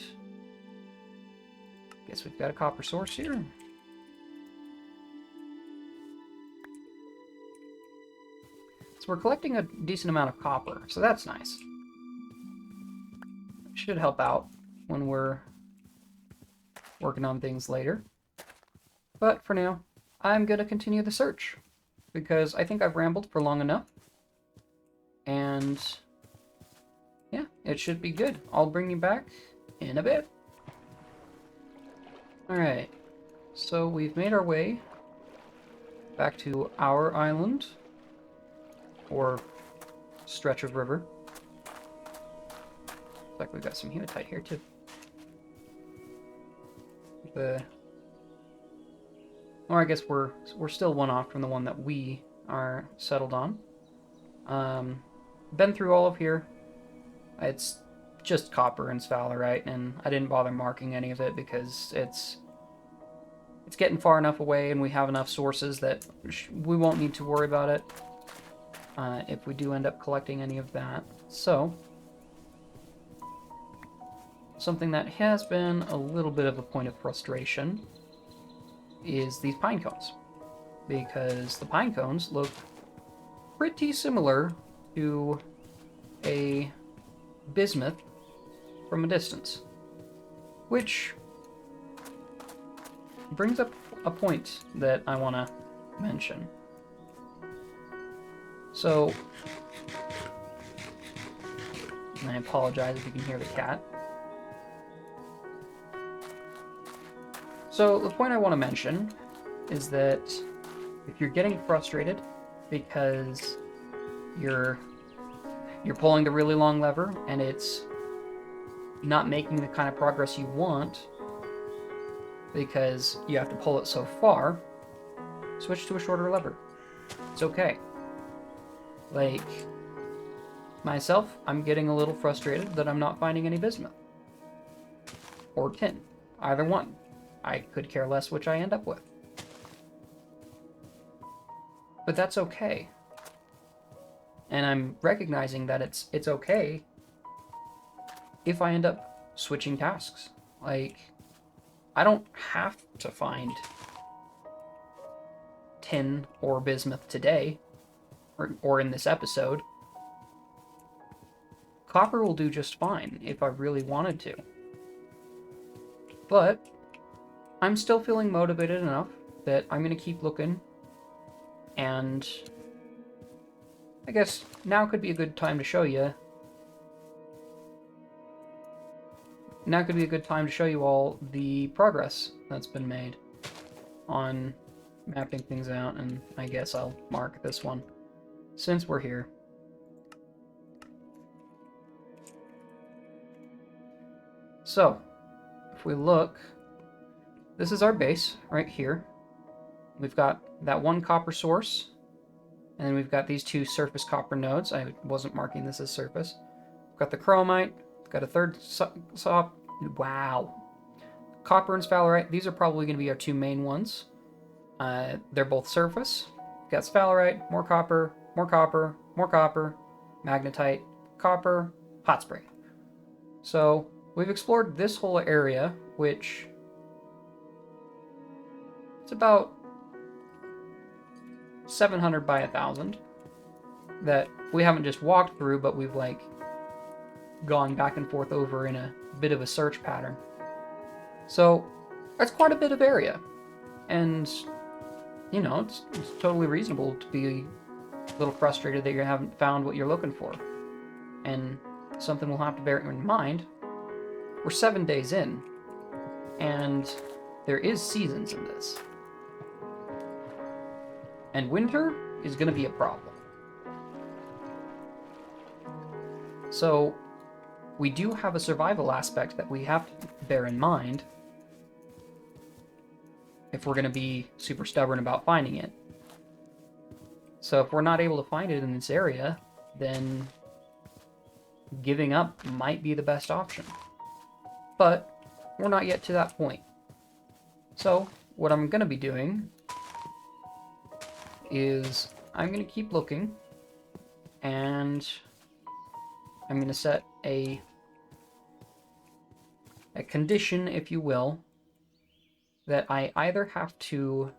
guess we've got a copper source here. So we're collecting a decent amount of copper, so that's nice. Should help out when we're working on things later. But for now, I'm going to continue the search, because I think I've rambled for long enough. And yeah, it should be good. I'll bring you back in a bit. Alright, so we've made our way back to our island, or stretch of river. Looks like we've got some hematite here too. Or I guess we're still one off from the one that we are settled on. Been through all of here. It's just copper and sphalerite, and I didn't bother marking any of it because it's getting far enough away and we have enough sources that we won't need to worry about it if we do end up collecting any of that. So, something that has been a little bit of a point of frustration is these pine cones, because the pine cones look pretty similar to a bismuth from a distance, which brings up a point that I want to mention. So, and I apologize if you can hear the cat. So the point I want to mention is that if you're getting frustrated because you're pulling the really long lever and it's not making the kind of progress you want because you have to pull it so far, switch to a shorter lever. It's okay. Like myself, I'm getting a little frustrated that I'm not finding any bismuth or tin, either one. I could care less which I end up with. But that's okay. And I'm recognizing that it's okay if I end up switching tasks. Like, I don't have to find tin or bismuth today, or in this episode. Copper will do just fine if I really wanted to. But I'm still feeling motivated enough that I'm going to keep looking, and I guess now could be a good time to show you now could be a good time to show you all the progress that's been made on mapping things out, and I guess I'll mark this one since we're here. So, if we look, this is our base right here. We've got that one copper source, and then we've got these two surface copper nodes. I wasn't marking this as surface. We've got the chromite, got a third wow. Copper and sphalerite, these are probably going to be our two main ones. They're both surface. We've got sphalerite, more copper, more copper, more copper, magnetite, copper, hot spring. So we've explored this whole area, which it's about 700 by 1,000 that we haven't just walked through, but we've like gone back and forth over in a bit of a search pattern. So that's quite a bit of area, and you know, it's totally reasonable to be a little frustrated that you haven't found what you're looking for. And something we'll have to bear in mind, we're 7 days in, and there is seasons in this. And winter is going to be a problem. So we do have a survival aspect that we have to bear in mind if we're going to be super stubborn about finding it. So if we're not able to find it in this area, then giving up might be the best option. But we're not yet to that point. So what I'm going to be doing is I'm going to keep looking, and I'm going to set a condition, if you will, that I either have to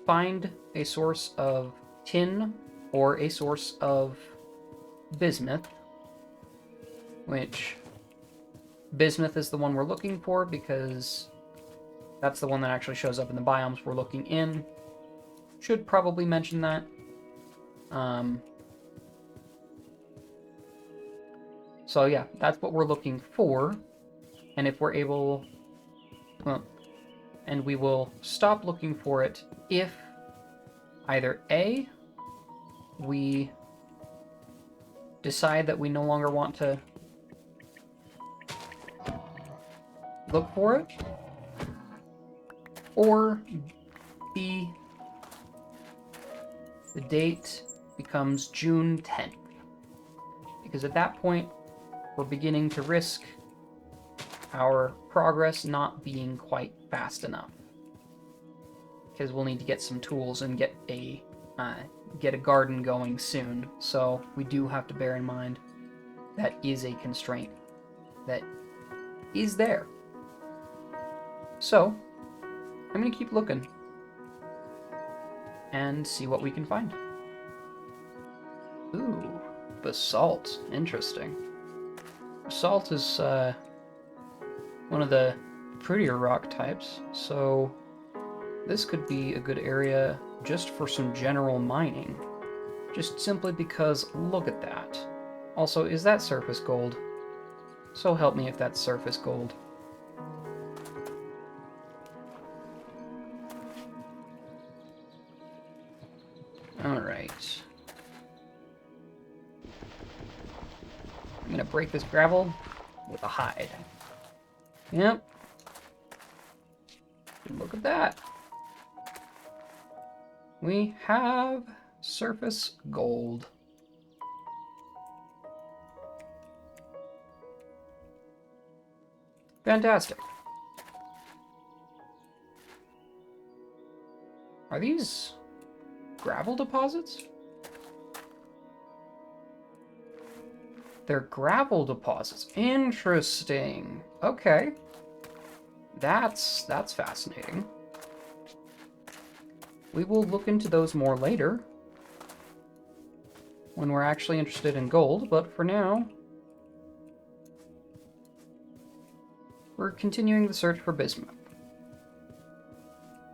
find a source of tin or a source of bismuth, which bismuth is the one we're looking for because that's the one that actually shows up in the biomes we're looking in. Should probably mention that. So yeah, that's what we're looking for. And if we're able... Well, and we will stop looking for it if either A, we decide that we no longer want to look for it, or B, the date becomes June 10th. Because at that point, we're beginning to risk our progress not being quite fast enough. Because we'll need to get some tools and get a garden going soon. So we do have to bear in mind that is a constraint that is there. So I'm going to keep looking and see what we can find. Ooh, basalt. Interesting. Basalt is one of the prettier rock types, so this could be a good area just for some general mining. Just simply because, look at that. Also, is that surface gold? So help me if that's surface gold. Alright. I'm gonna break this gravel with a hide. Yep. Look at that. We have surface gold. Fantastic. Are these gravel deposits? They're gravel deposits. Interesting. Okay. That's fascinating. We will look into those more later when we're actually interested in gold, but for now, we're continuing the search for bismuth.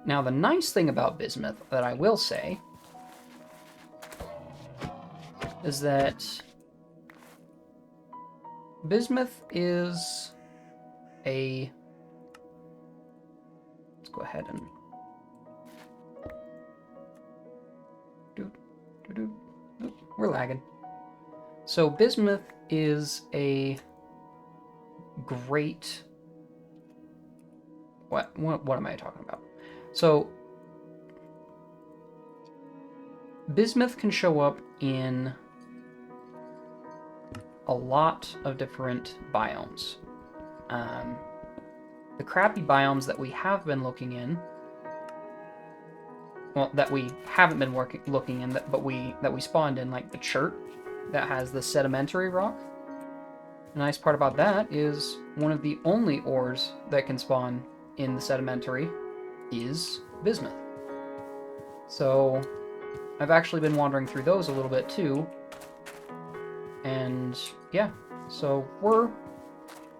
Now, the nice thing about bismuth that I will say is that bismuth is a... Let's go ahead and... We're lagging. So bismuth is a great... What am I talking about? So bismuth can show up in a lot of different biomes. The crappy biomes that we have been looking in, well, that we haven't been looking in, that we spawned in, like the chert that has the sedimentary rock. The nice part about that is one of the only ores that can spawn in the sedimentary is bismuth. So I've actually been wandering through those a little bit too. And yeah, so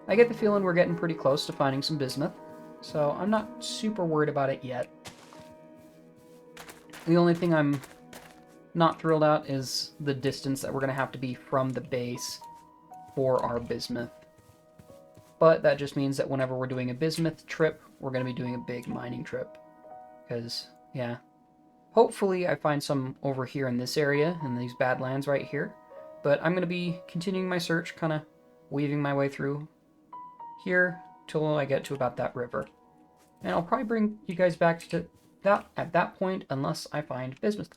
I get the feeling we're getting pretty close to finding some bismuth. So I'm not super worried about it yet. The only thing I'm not thrilled at is the distance that we're going to have to be from the base for our bismuth. But that just means that whenever we're doing a bismuth trip, we're going to be doing a big mining trip. Because, yeah, hopefully I find some over here in this area, in these badlands right here. But I'm going to be continuing my search, kind of weaving my way through here till I get to about that river. And I'll probably bring you guys back to that at that point, unless I find bismuth.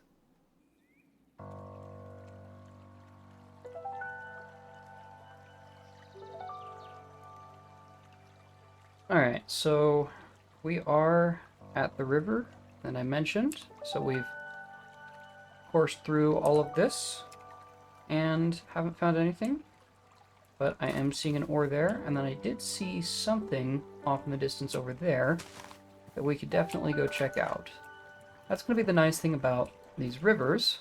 Alright, so we are at the river that I mentioned. So we've coursed through all of this and haven't found anything. But I am seeing an ore there, and then I did see something off in the distance over there that we could definitely go check out. That's going to be the nice thing about these rivers.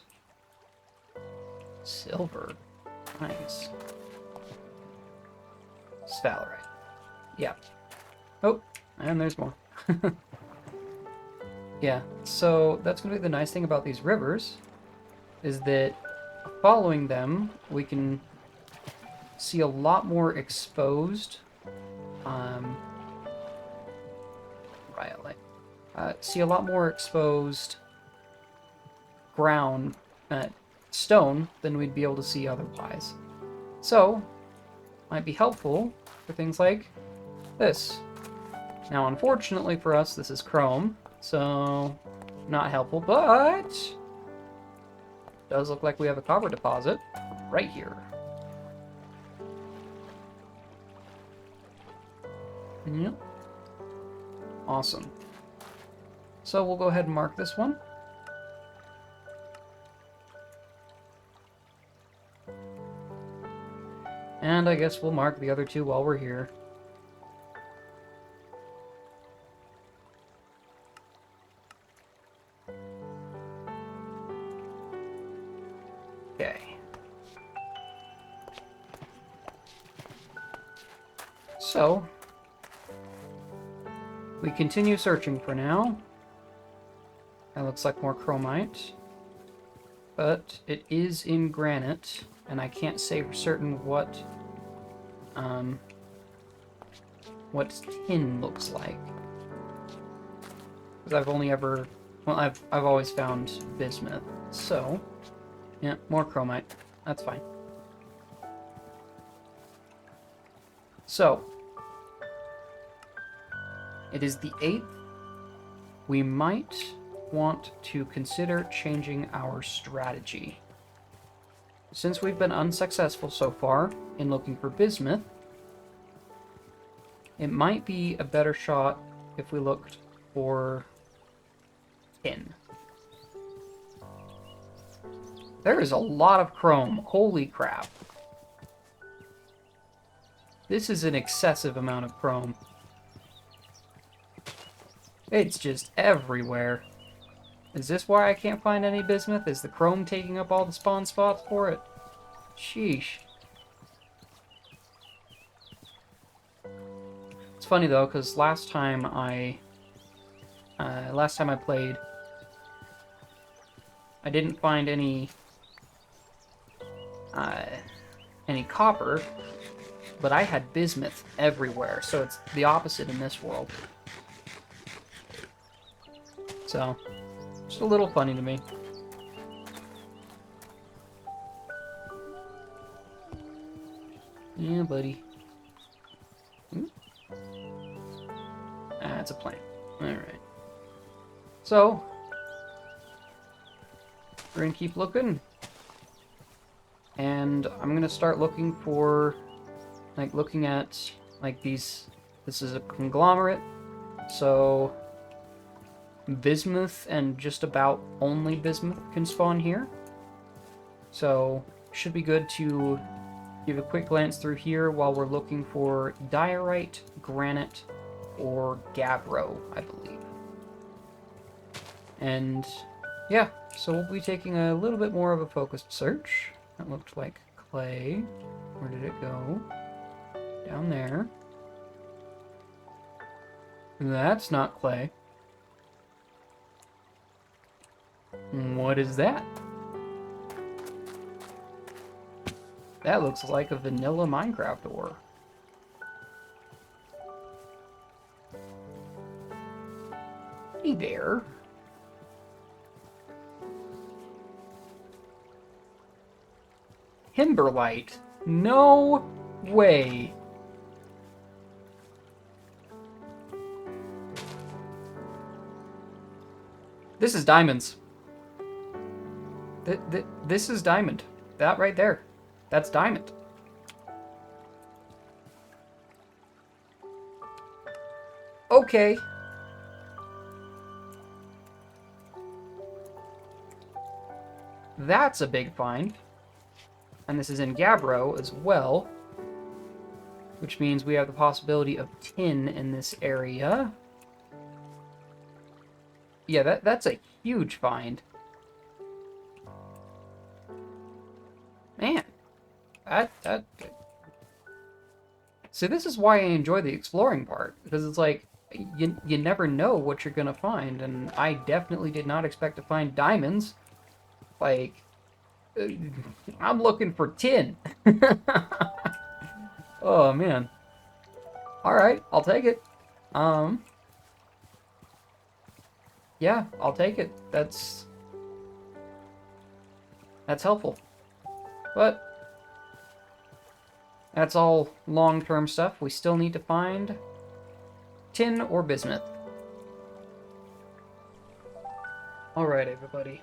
Silver. Nice. Sphalerite. Yeah. Oh, and there's more. Yeah, so that's going to be the nice thing about these rivers, is that following them, we can see a lot more exposed, see a lot more exposed ground, stone, than we'd be able to see otherwise. So, might be helpful for things like this. Now, unfortunately for us, this is chrome, so not helpful, but does look like we have a copper deposit right here. Yep. Awesome. So we'll go ahead and mark this one. And I guess we'll mark the other two while we're here. Okay. So we continue searching for now. That looks like more chromite. But it is in granite, and I can't say for certain what tin looks like. Because I've only ever, well, I've always found bismuth. So, yeah, more chromite. That's fine. So, it is the 8th. We might want to consider changing our strategy. Since we've been unsuccessful so far in looking for bismuth, it might be a better shot if we looked for tin. There is a lot of chrome. Holy crap. This is an excessive amount of chrome. It's just everywhere. Is this why I can't find any bismuth? Is the chrome taking up all the spawn spots for it? Sheesh. It's funny though, because last time I played, I didn't find any copper, but I had bismuth everywhere, so it's the opposite in this world. So, just a little funny to me. Yeah, buddy. It's a plane. Alright. So, we're gonna keep looking. And I'm gonna start looking for, like, looking at, like, these. This is a conglomerate. So, bismuth and just about only bismuth can spawn here. So, should be good to give a quick glance through here while we're looking for diorite, granite, or gabbro, I believe. And yeah, so we'll be taking a little bit more of a focused search. That looked like clay. Where did it go? Down there. That's not clay. What is that? That looks like a vanilla Minecraft ore. Hey there. Timberlite. No way. This is diamonds. This is diamond. That right there. That's diamond. Okay. That's a big find. And this is in gabbro as well. Which means we have the possibility of tin in this area. Yeah, that's a huge find. Man. So this is why I enjoy the exploring part, because it's like, you never know what you're gonna find, and I definitely did not expect to find diamonds. Like, I'm looking for tin. Oh, man. Alright, I'll take it. Yeah, I'll take it. That's helpful. But that's all long-term stuff. We still need to find tin or bismuth. Alright, everybody.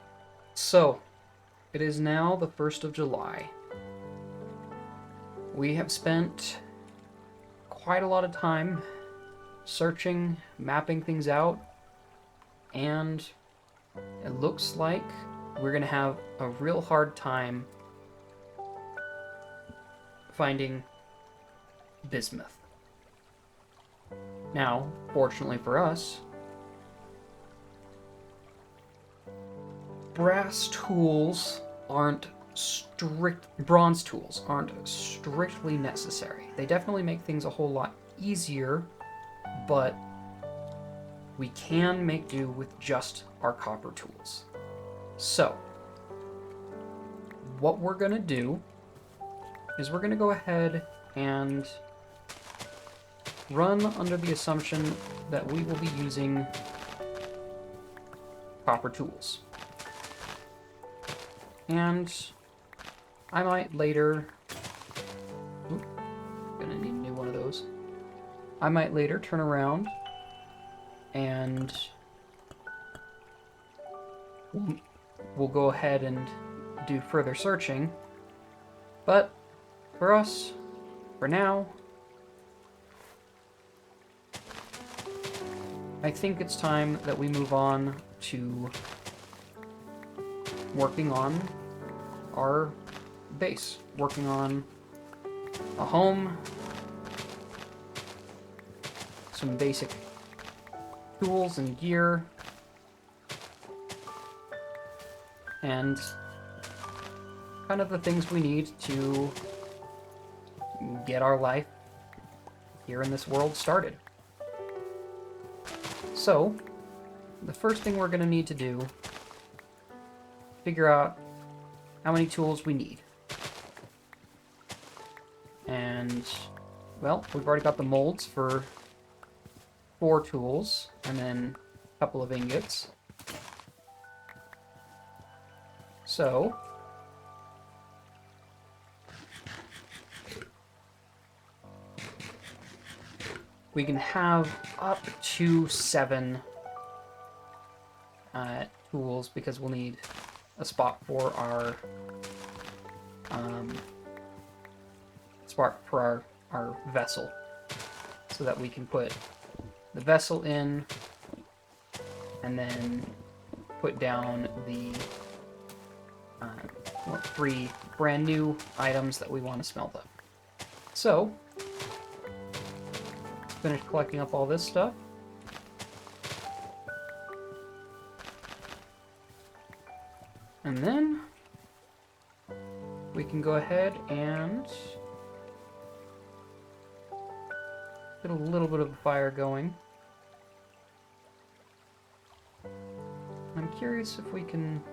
So, it is now the 1st of July. We have spent quite a lot of time searching, mapping things out, and it looks like we're gonna have a real hard time finding bismuth. Now, fortunately for us, bronze tools aren't strictly necessary. They definitely make things a whole lot easier, but we can make do with just our copper tools. So, what we're gonna do is we're gonna go ahead and run under the assumption that we will be using copper tools. And I might later... gonna need a new one of those. I might later turn around and we'll go ahead and do further searching. But for us, for now, I think it's time that we move on to working on our base, working on a home, some basic tools and gear, and kind of the things we need to get our life here in this world started. So, the first thing we're going to need to do, figure out how many tools we need. And well, we've already got the molds for 4 tools, and then a couple of ingots. So, we can have up to 7 tools, because we'll need a spot for our our vessel, so that we can put the vessel in, and then put down the 3 brand new items that we want to smelt up. So, finish collecting up all this stuff. And then we can go ahead and get a little bit of a fire going. I'm curious if we can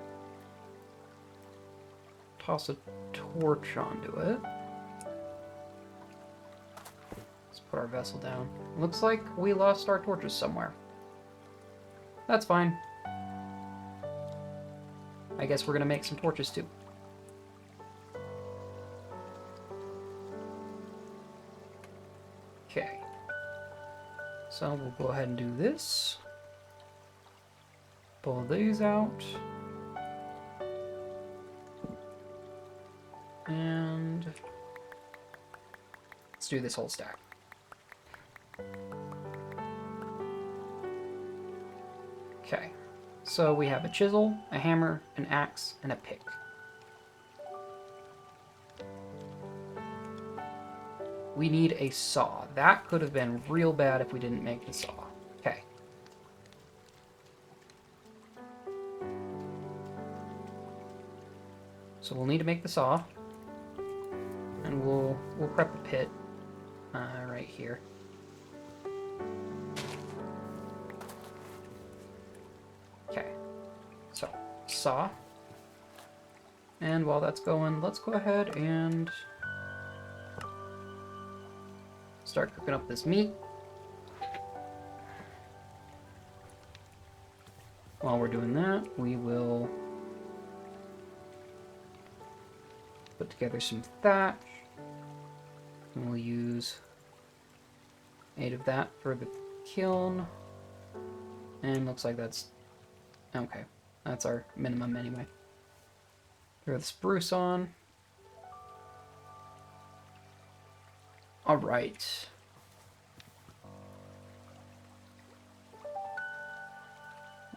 toss a torch onto it. Let's put our vessel down. Looks like we lost our torches somewhere. That's fine. I guess we're gonna make some torches too. Okay. So we'll go ahead and do this. Pull these out. And let's do this whole stack. Okay. So we have a chisel, a hammer, an axe, and a pick. We need a saw. That could have been real bad if we didn't make the saw. Okay. So we'll need to make the saw. And we'll prep the pit right here. Okay. So, saw. And while that's going, let's go ahead and start cooking up this meat. While we're doing that, we will put together some thatch. And we'll use 8 of that for the kiln. And looks like that's okay. That's our minimum anyway. Throw the spruce on. Alright.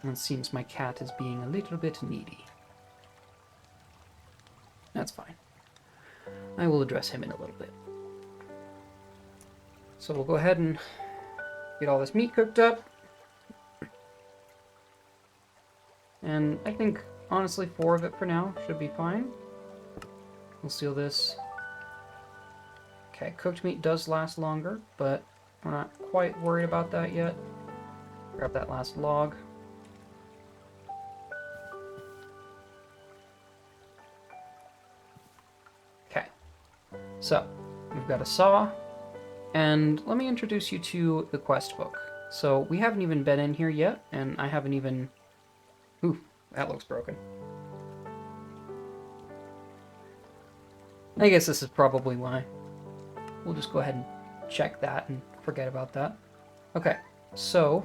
It seems my cat is being a little bit needy. That's fine. I will address him in a little bit. So we'll go ahead and get all this meat cooked up. And I think, honestly, 4 of it for now should be fine. We'll seal this. Okay, cooked meat does last longer, but we're not quite worried about that yet. Grab that last log. Okay, so we've got a saw, and let me introduce you to the quest book. So we haven't even been in here yet, and I haven't even... Ooh, that looks broken. I guess this is probably why. We'll just go ahead and check that and forget about that. Okay, so...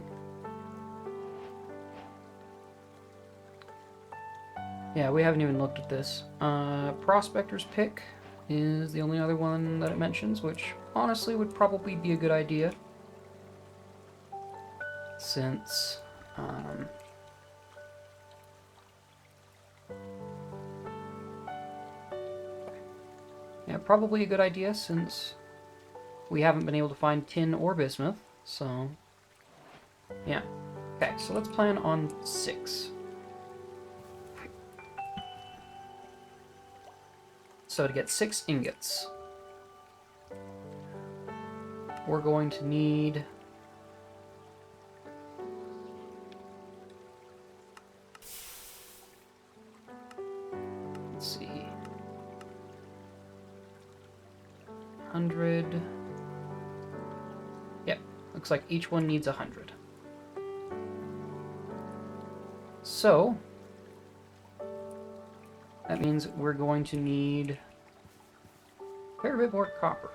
yeah, we haven't even looked at this. Prospector's Pick is the only other one that it mentions, which honestly would probably be a good idea. Since... yeah, probably a good idea since we haven't been able to find tin or bismuth, so yeah. Okay, so let's plan on 6. So to get 6 ingots, we're going to need... let's see... 100... Looks like each one needs 100. So, that means we're going to need a fair bit more copper.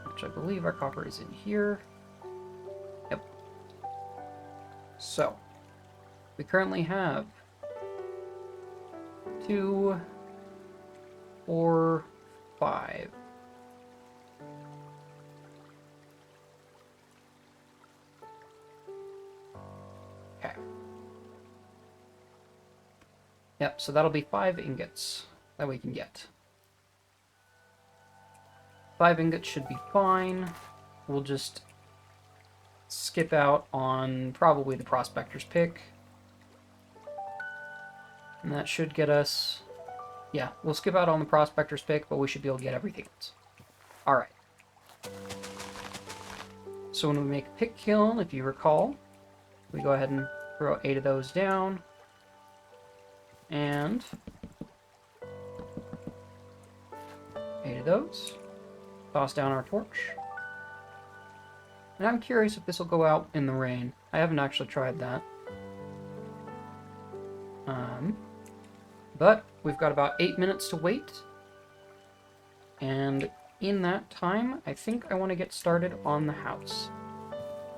Which I believe our copper is in here. Yep. So, we currently have 2, 4, 5. Okay. Yep, so that'll be 5 ingots that we can get. 5 ingots should be fine. We'll just skip out on probably the prospector's pick. And that should get us... Yeah, we'll skip out on the prospector's pick, but we should be able to get everything else. Alright. So when we make a pick kiln, if you recall, we go ahead and throw 8 of those down. And 8 of those. Toss down our torch. And I'm curious if this will go out in the rain. I haven't actually tried that. But we've got about 8 minutes to wait. And in that time, I think I want to get started on the house.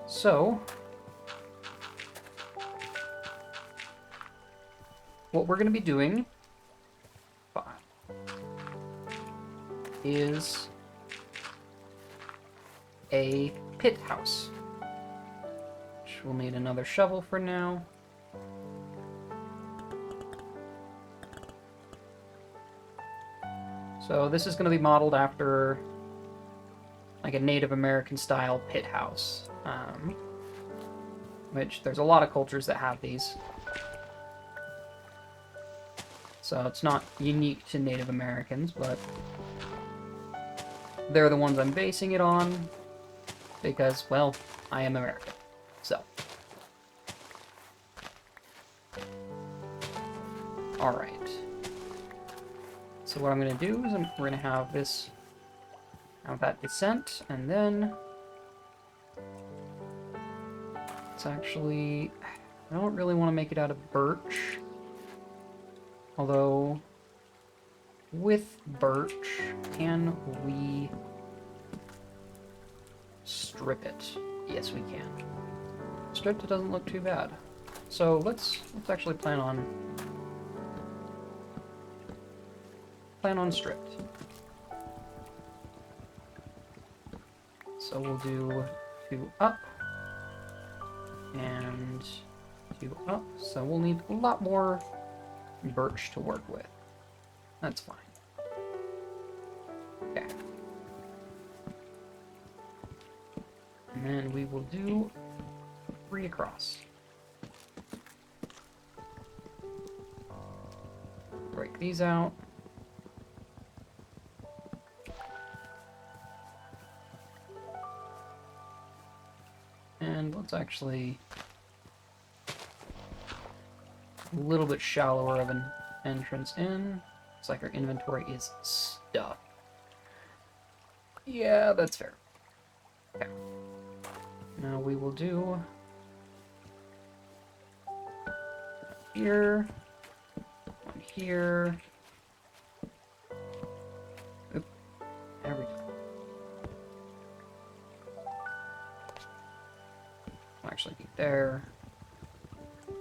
So, what we're going to be doing is a pit house, which we'll need another shovel for now. So this is going to be modeled after like a Native American style pit house, which there's a lot of cultures that have these. So it's not unique to Native Americans, but they're the ones I'm basing it on because, well, I am American. So. Alright. So what I'm going to do is we're going to have this, have that descent, and then it's actually, I don't really want to make it out of birch, although with birch, can we strip it? Yes, we can. Stripped, it doesn't look too bad. So let's actually plan on stripped. So we'll do 2 up and 2 up. So we'll need a lot more birch to work with. That's fine. Okay. And then we will do 3 across. Break these out. And let's actually a little bit shallower of an entrance in. Looks like our inventory is stuffed. Yeah, that's fair. Okay. Now we will do here, one here. Oop, there we go. Actually be there. So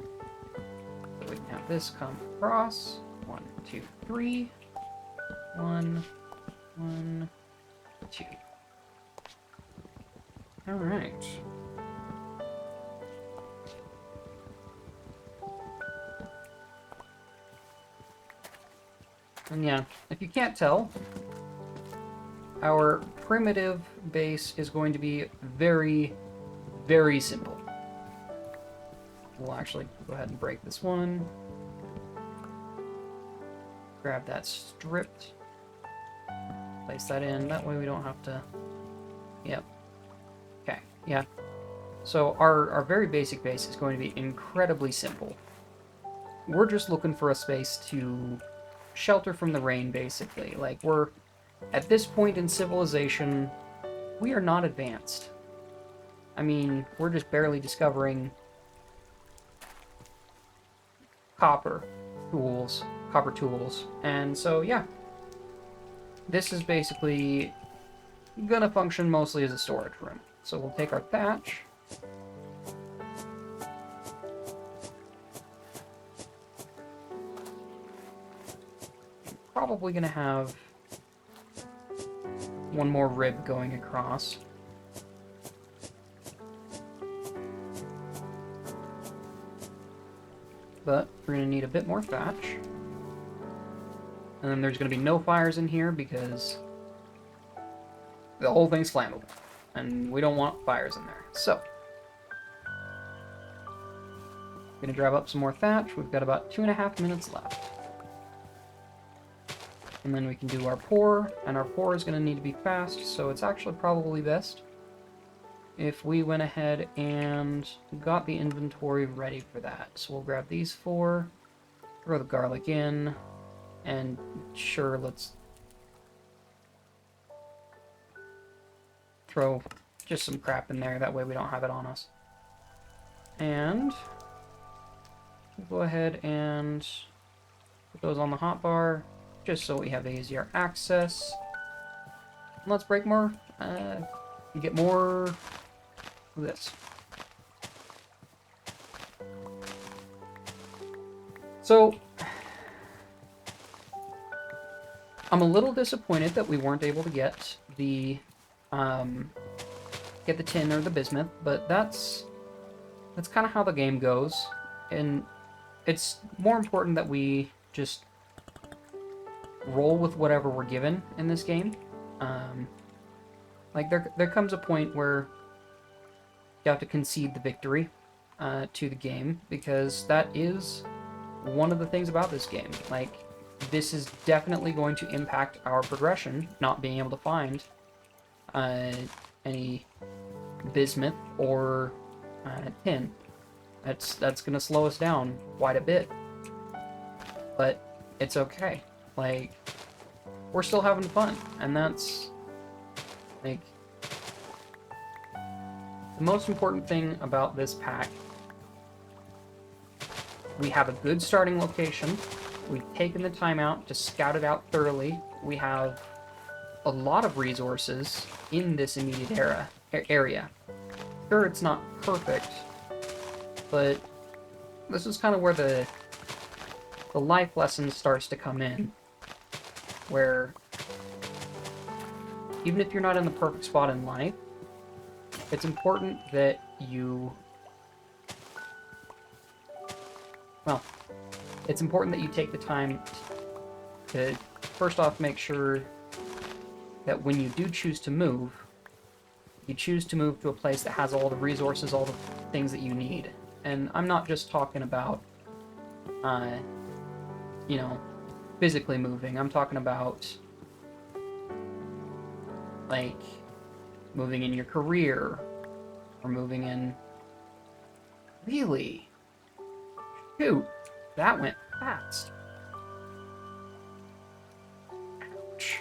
we can have this come across. 1, 2, 3. 1, 1, 2. Alright. And yeah, if you can't tell, our primitive base is going to be very, very simple. We'll actually go ahead and break this one. Grab that stripped. Place that in. That way we don't have to... Yep. Okay, yeah. So our very basic base is going to be incredibly simple. We're just looking for a space to shelter from the rain, basically. Like, we're... At this point in civilization, we are not advanced. I mean, we're just barely discovering copper tools. And so, yeah. This is basically gonna function mostly as a storage room. So we'll take our thatch. Probably gonna have one more rib going across. But we're gonna need a bit more thatch. And then there's gonna be no fires in here because the whole thing's flammable. And we don't want fires in there. So, gonna grab up some more thatch. We've got about 2.5 minutes left. And then we can do our pour, and our pour is gonna need to be fast, so it's actually probably best if we went ahead and got the inventory ready for that. So we'll grab these 4, throw the garlic in, and sure, let's throw just some crap in there, that way we don't have it on us. And we'll go ahead and put those on the hotbar, just so we have easier access. And let's break more, get more of this. So, I'm a little disappointed that we weren't able to get the tin or the bismuth, but that's kind of how the game goes, and it's more important that we just roll with whatever we're given in this game. Like there comes a point where you have to concede the victory to the game, because that is one of the things about this game. Like, this is definitely going to impact our progression, not being able to find any bismuth or tin. That's going to slow us down quite a bit. But it's okay. Like, we're still having fun, and that's, like, the most important thing about this pack. We have a good starting location. We've taken the time out to scout it out thoroughly. We have a lot of resources in this immediate area. Sure, it's not perfect, but this is kind of where the life lesson starts to come in, where even if you're not in the perfect spot in life, it's important that you, well, it's important that you take the time to, first off, make sure that when you do choose to move, you choose to move to a place that has all the resources, all the things that you need. And I'm not just talking about, you know, physically moving. I'm talking about, like, moving in your career, or moving in... Really? Shoot, that went fast. Ouch.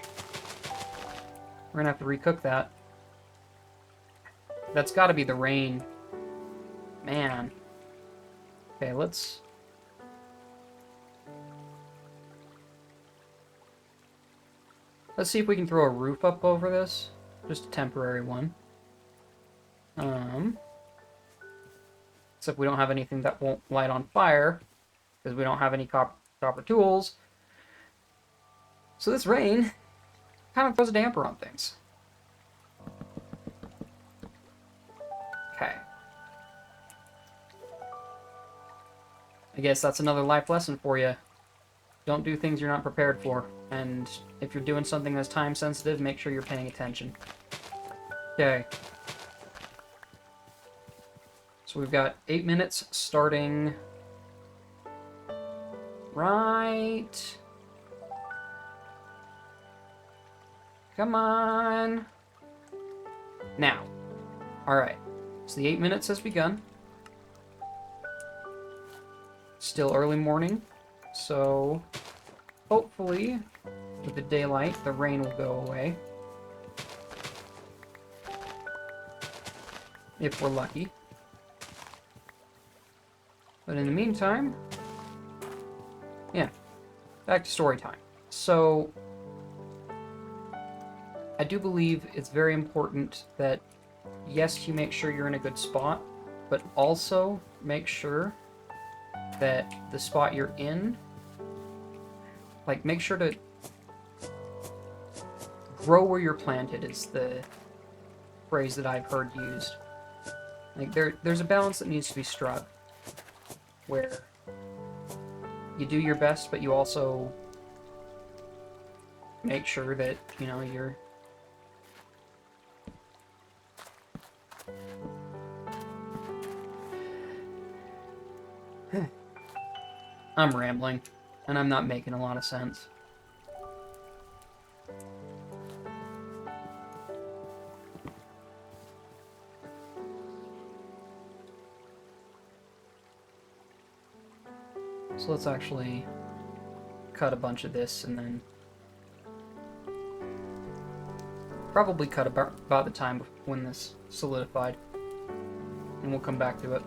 We're gonna have to recook that. That's gotta be the rain. Man. Okay, let's see if we can throw a roof up over this. Just a temporary one. Except we don't have anything that won't light on fire, because we don't have any copper tools. So this rain kind of throws a damper on things. Okay. I guess that's another life lesson for you. Don't do things you're not prepared for. And if you're doing something that's time sensitive, make sure you're paying attention. Okay. So we've got 8 minutes starting right. Come on. Now. Alright. So the 8 minutes has begun. Still early morning. So hopefully with the daylight, the rain will go away. if we're lucky. But in the meantime, yeah, back to story time. So, I do believe it's very important that, yes, you make sure you're in a good spot, but also make sure that the spot you're in, like, make sure to grow where you're planted is the phrase that I've heard used. Like, there's a balance that needs to be struck, where you do your best, but you also make sure that, you know, you're... I'm rambling, and I'm not making a lot of sense. So let's actually cut a bunch of this and then probably cut about the time when this solidified, and we'll come back to it.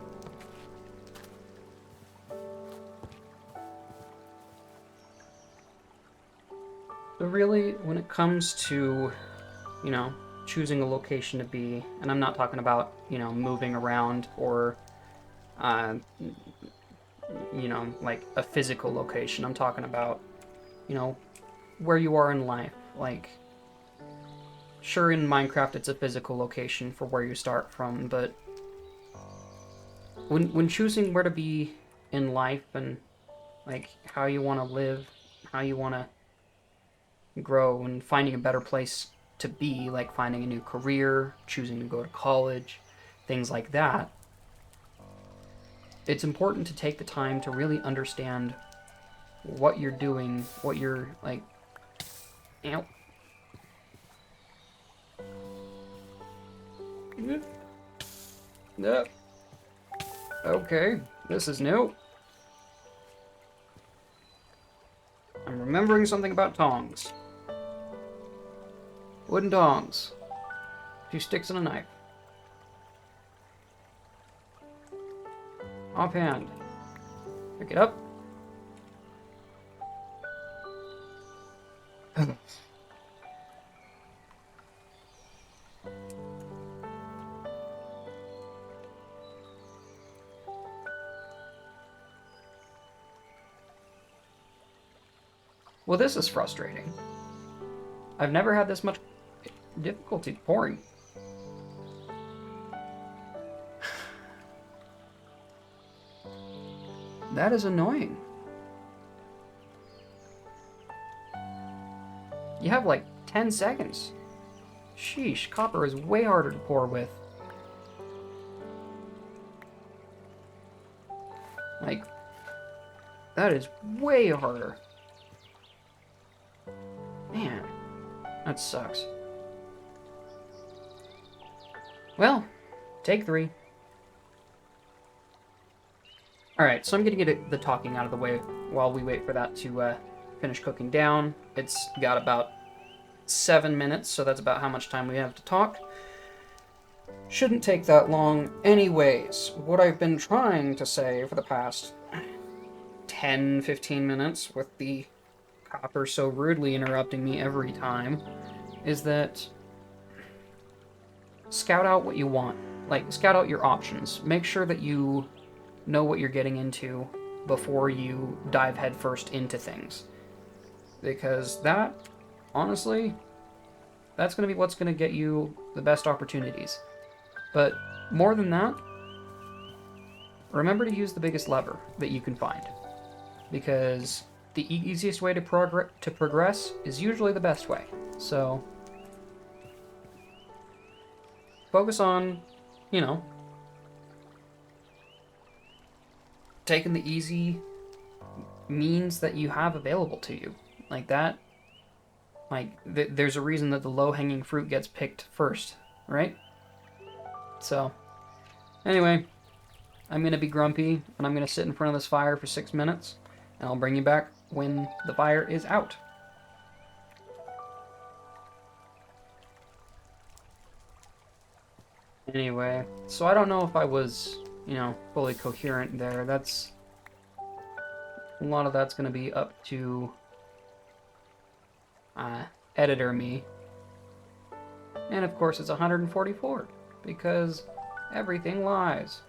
So really, when it comes to, you know, choosing a location to be, and I'm not talking about, you know, moving around or, you know, like a physical location. I'm talking about, you know, where you are in life. Like, sure, in Minecraft it's a physical location for where you start from, but when choosing where to be in life and, like, how you want to live, how you want to grow, and finding a better place to be, like finding a new career, choosing to go to college, things like that, it's important to take the time to really understand what you're doing, what you're, like... Ow. No. Okay, this is new. I'm remembering something about tongs. Wooden tongs. 2 sticks and a knife. Offhand. Pick it up. Well, this is frustrating. I've never had this much difficulty pouring. That is annoying. You have like 10 seconds. Sheesh, copper is way harder to pour with. Like, that is way harder. Man, that sucks. Well, take 3. Alright, so I'm gonna get the talking out of the way while we wait for that to finish cooking down. It's got about 7 minutes, so that's about how much time we have to talk. Shouldn't take that long anyways. What I've been trying to say for the past 10-15 minutes, with the copper so rudely interrupting me every time, is that scout out what you want. Like, scout out your options. Make sure that you know what you're getting into before you dive headfirst into things. Because that, honestly, that's going to be what's going to get you the best opportunities. But more than that, remember to use the biggest lever that you can find. Because the easiest way to progress is usually the best way. So, focus on, you know, taking the easy means that you have available to you. Like that, like, there's a reason that the low-hanging fruit gets picked first, right? So, anyway, I'm going to be grumpy, and I'm going to sit in front of this fire for 6 minutes, and I'll bring you back when the fire is out. Anyway, so I don't know if I was, fully coherent there. That's... A lot of that's going to be up to editor me. And of course it's 144, because everything lies.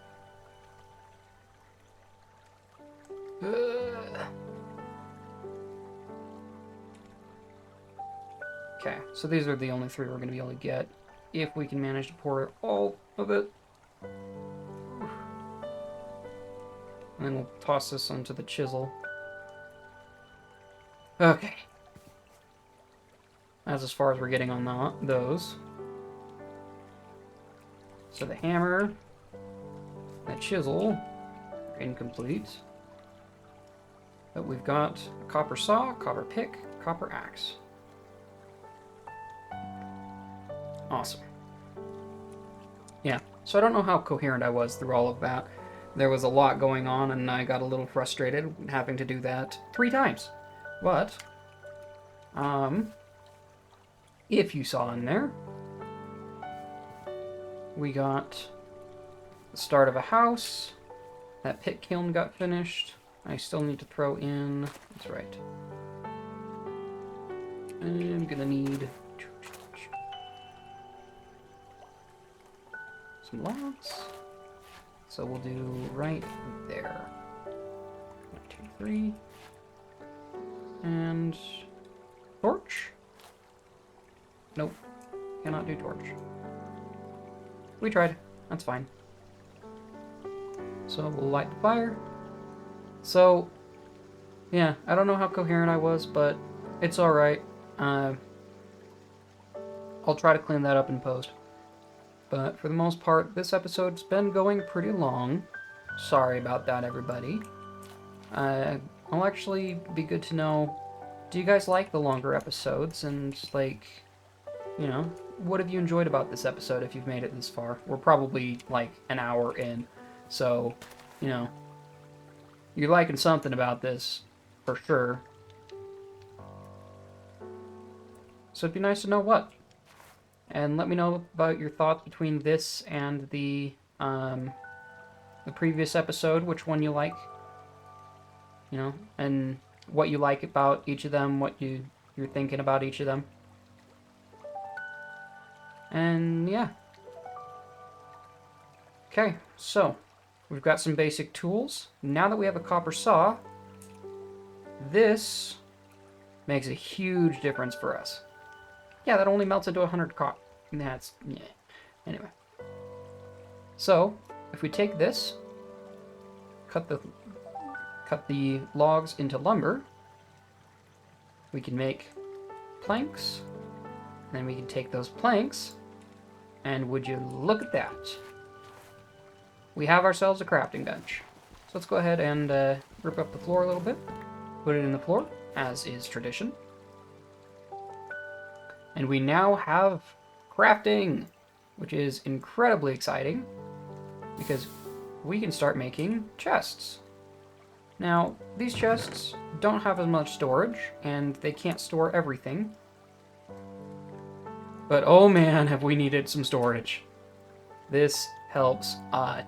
Okay, so these are the only three we're going to be able to get, if we can manage to pour all of it. And then we'll toss this onto the chisel. Okay. That's as far as we're getting on those. So the hammer, the chisel, are incomplete. But we've got a copper saw, copper pick, copper axe. Awesome. Yeah, so I don't know how coherent I was through all of that. There was a lot going on, and I got a little frustrated having to do that 3 times. But, if you saw in there, we got the start of a house. That pit kiln got finished. I still need to throw in... That's right. I'm gonna need... some logs. So we'll do right there. 1, 2, 3. And... torch? Nope. Cannot do torch. We tried. That's fine. So we'll light the fire. So, yeah, I don't know how coherent I was, but it's alright. I'll try to clean that up in post. But for the most part, this episode's been going pretty long. Sorry about that, everybody. I'll actually be good to know, do you guys like the longer episodes? And, like, what have you enjoyed about this episode if you've made it this far? We're probably, like, an hour in. So, you're liking something about this, for sure. So it'd be nice to know what. And let me know about your thoughts between this and the previous episode, which one you like. And what you like about each of them, what you're thinking about each of them. And yeah. Okay, so we've got some basic tools. Now that we have a copper saw, this makes a huge difference for us. Yeah, that only melts into 100 copper. That's, yeah. Anyway. So, if we take this, cut the logs into lumber, we can make planks, then we can take those planks, and would you look at that? We have ourselves a crafting bench. So let's go ahead and rip up the floor a little bit, put it in the floor, as is tradition. And we now have crafting, which is incredibly exciting, because we can start making chests. Now, these chests don't have as much storage, and they can't store everything. But oh man, have we needed some storage. This helps a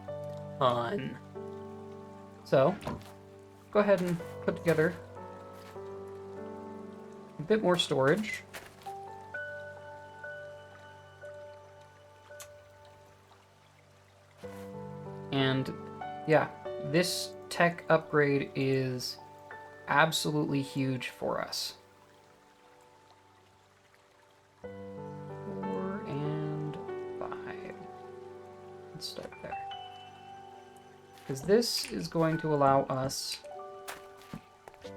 ton. So, go ahead and put together a bit more storage. And yeah, this tech upgrade is absolutely huge for us. 4 and 5. Let's start there. Because this is going to allow us...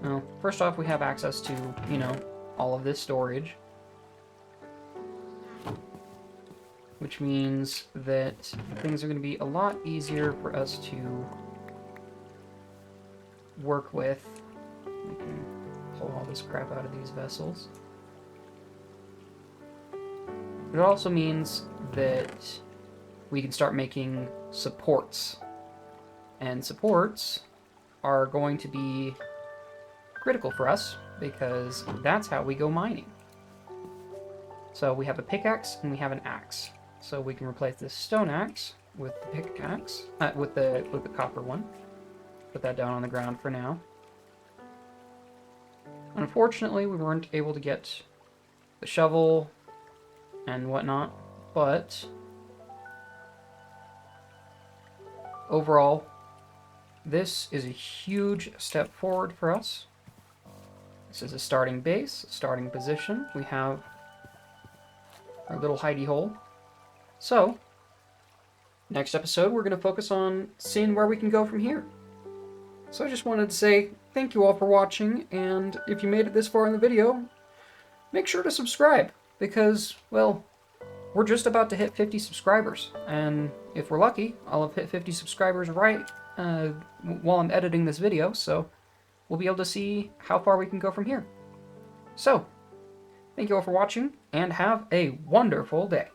Well, first off, we have access to, all of this storage. Which means that things are going to be a lot easier for us to work with. We can pull all this crap out of these vessels. It also means that we can start making supports. And supports are going to be critical for us, because that's how we go mining. So we have a pickaxe and we have an axe. So we can replace this stone axe with the pickaxe, with the copper one. Put that down on the ground for now. Unfortunately, we weren't able to get the shovel and whatnot, but overall, this is a huge step forward for us. This is a starting base, a starting position. We have our little hidey hole. So, next episode, we're going to focus on seeing where we can go from here. So I just wanted to say thank you all for watching, and if you made it this far in the video, make sure to subscribe, because, well, we're just about to hit 50 subscribers, and if we're lucky, I'll have hit 50 subscribers right while I'm editing this video, so we'll be able to see how far we can go from here. So, thank you all for watching, and have a wonderful day.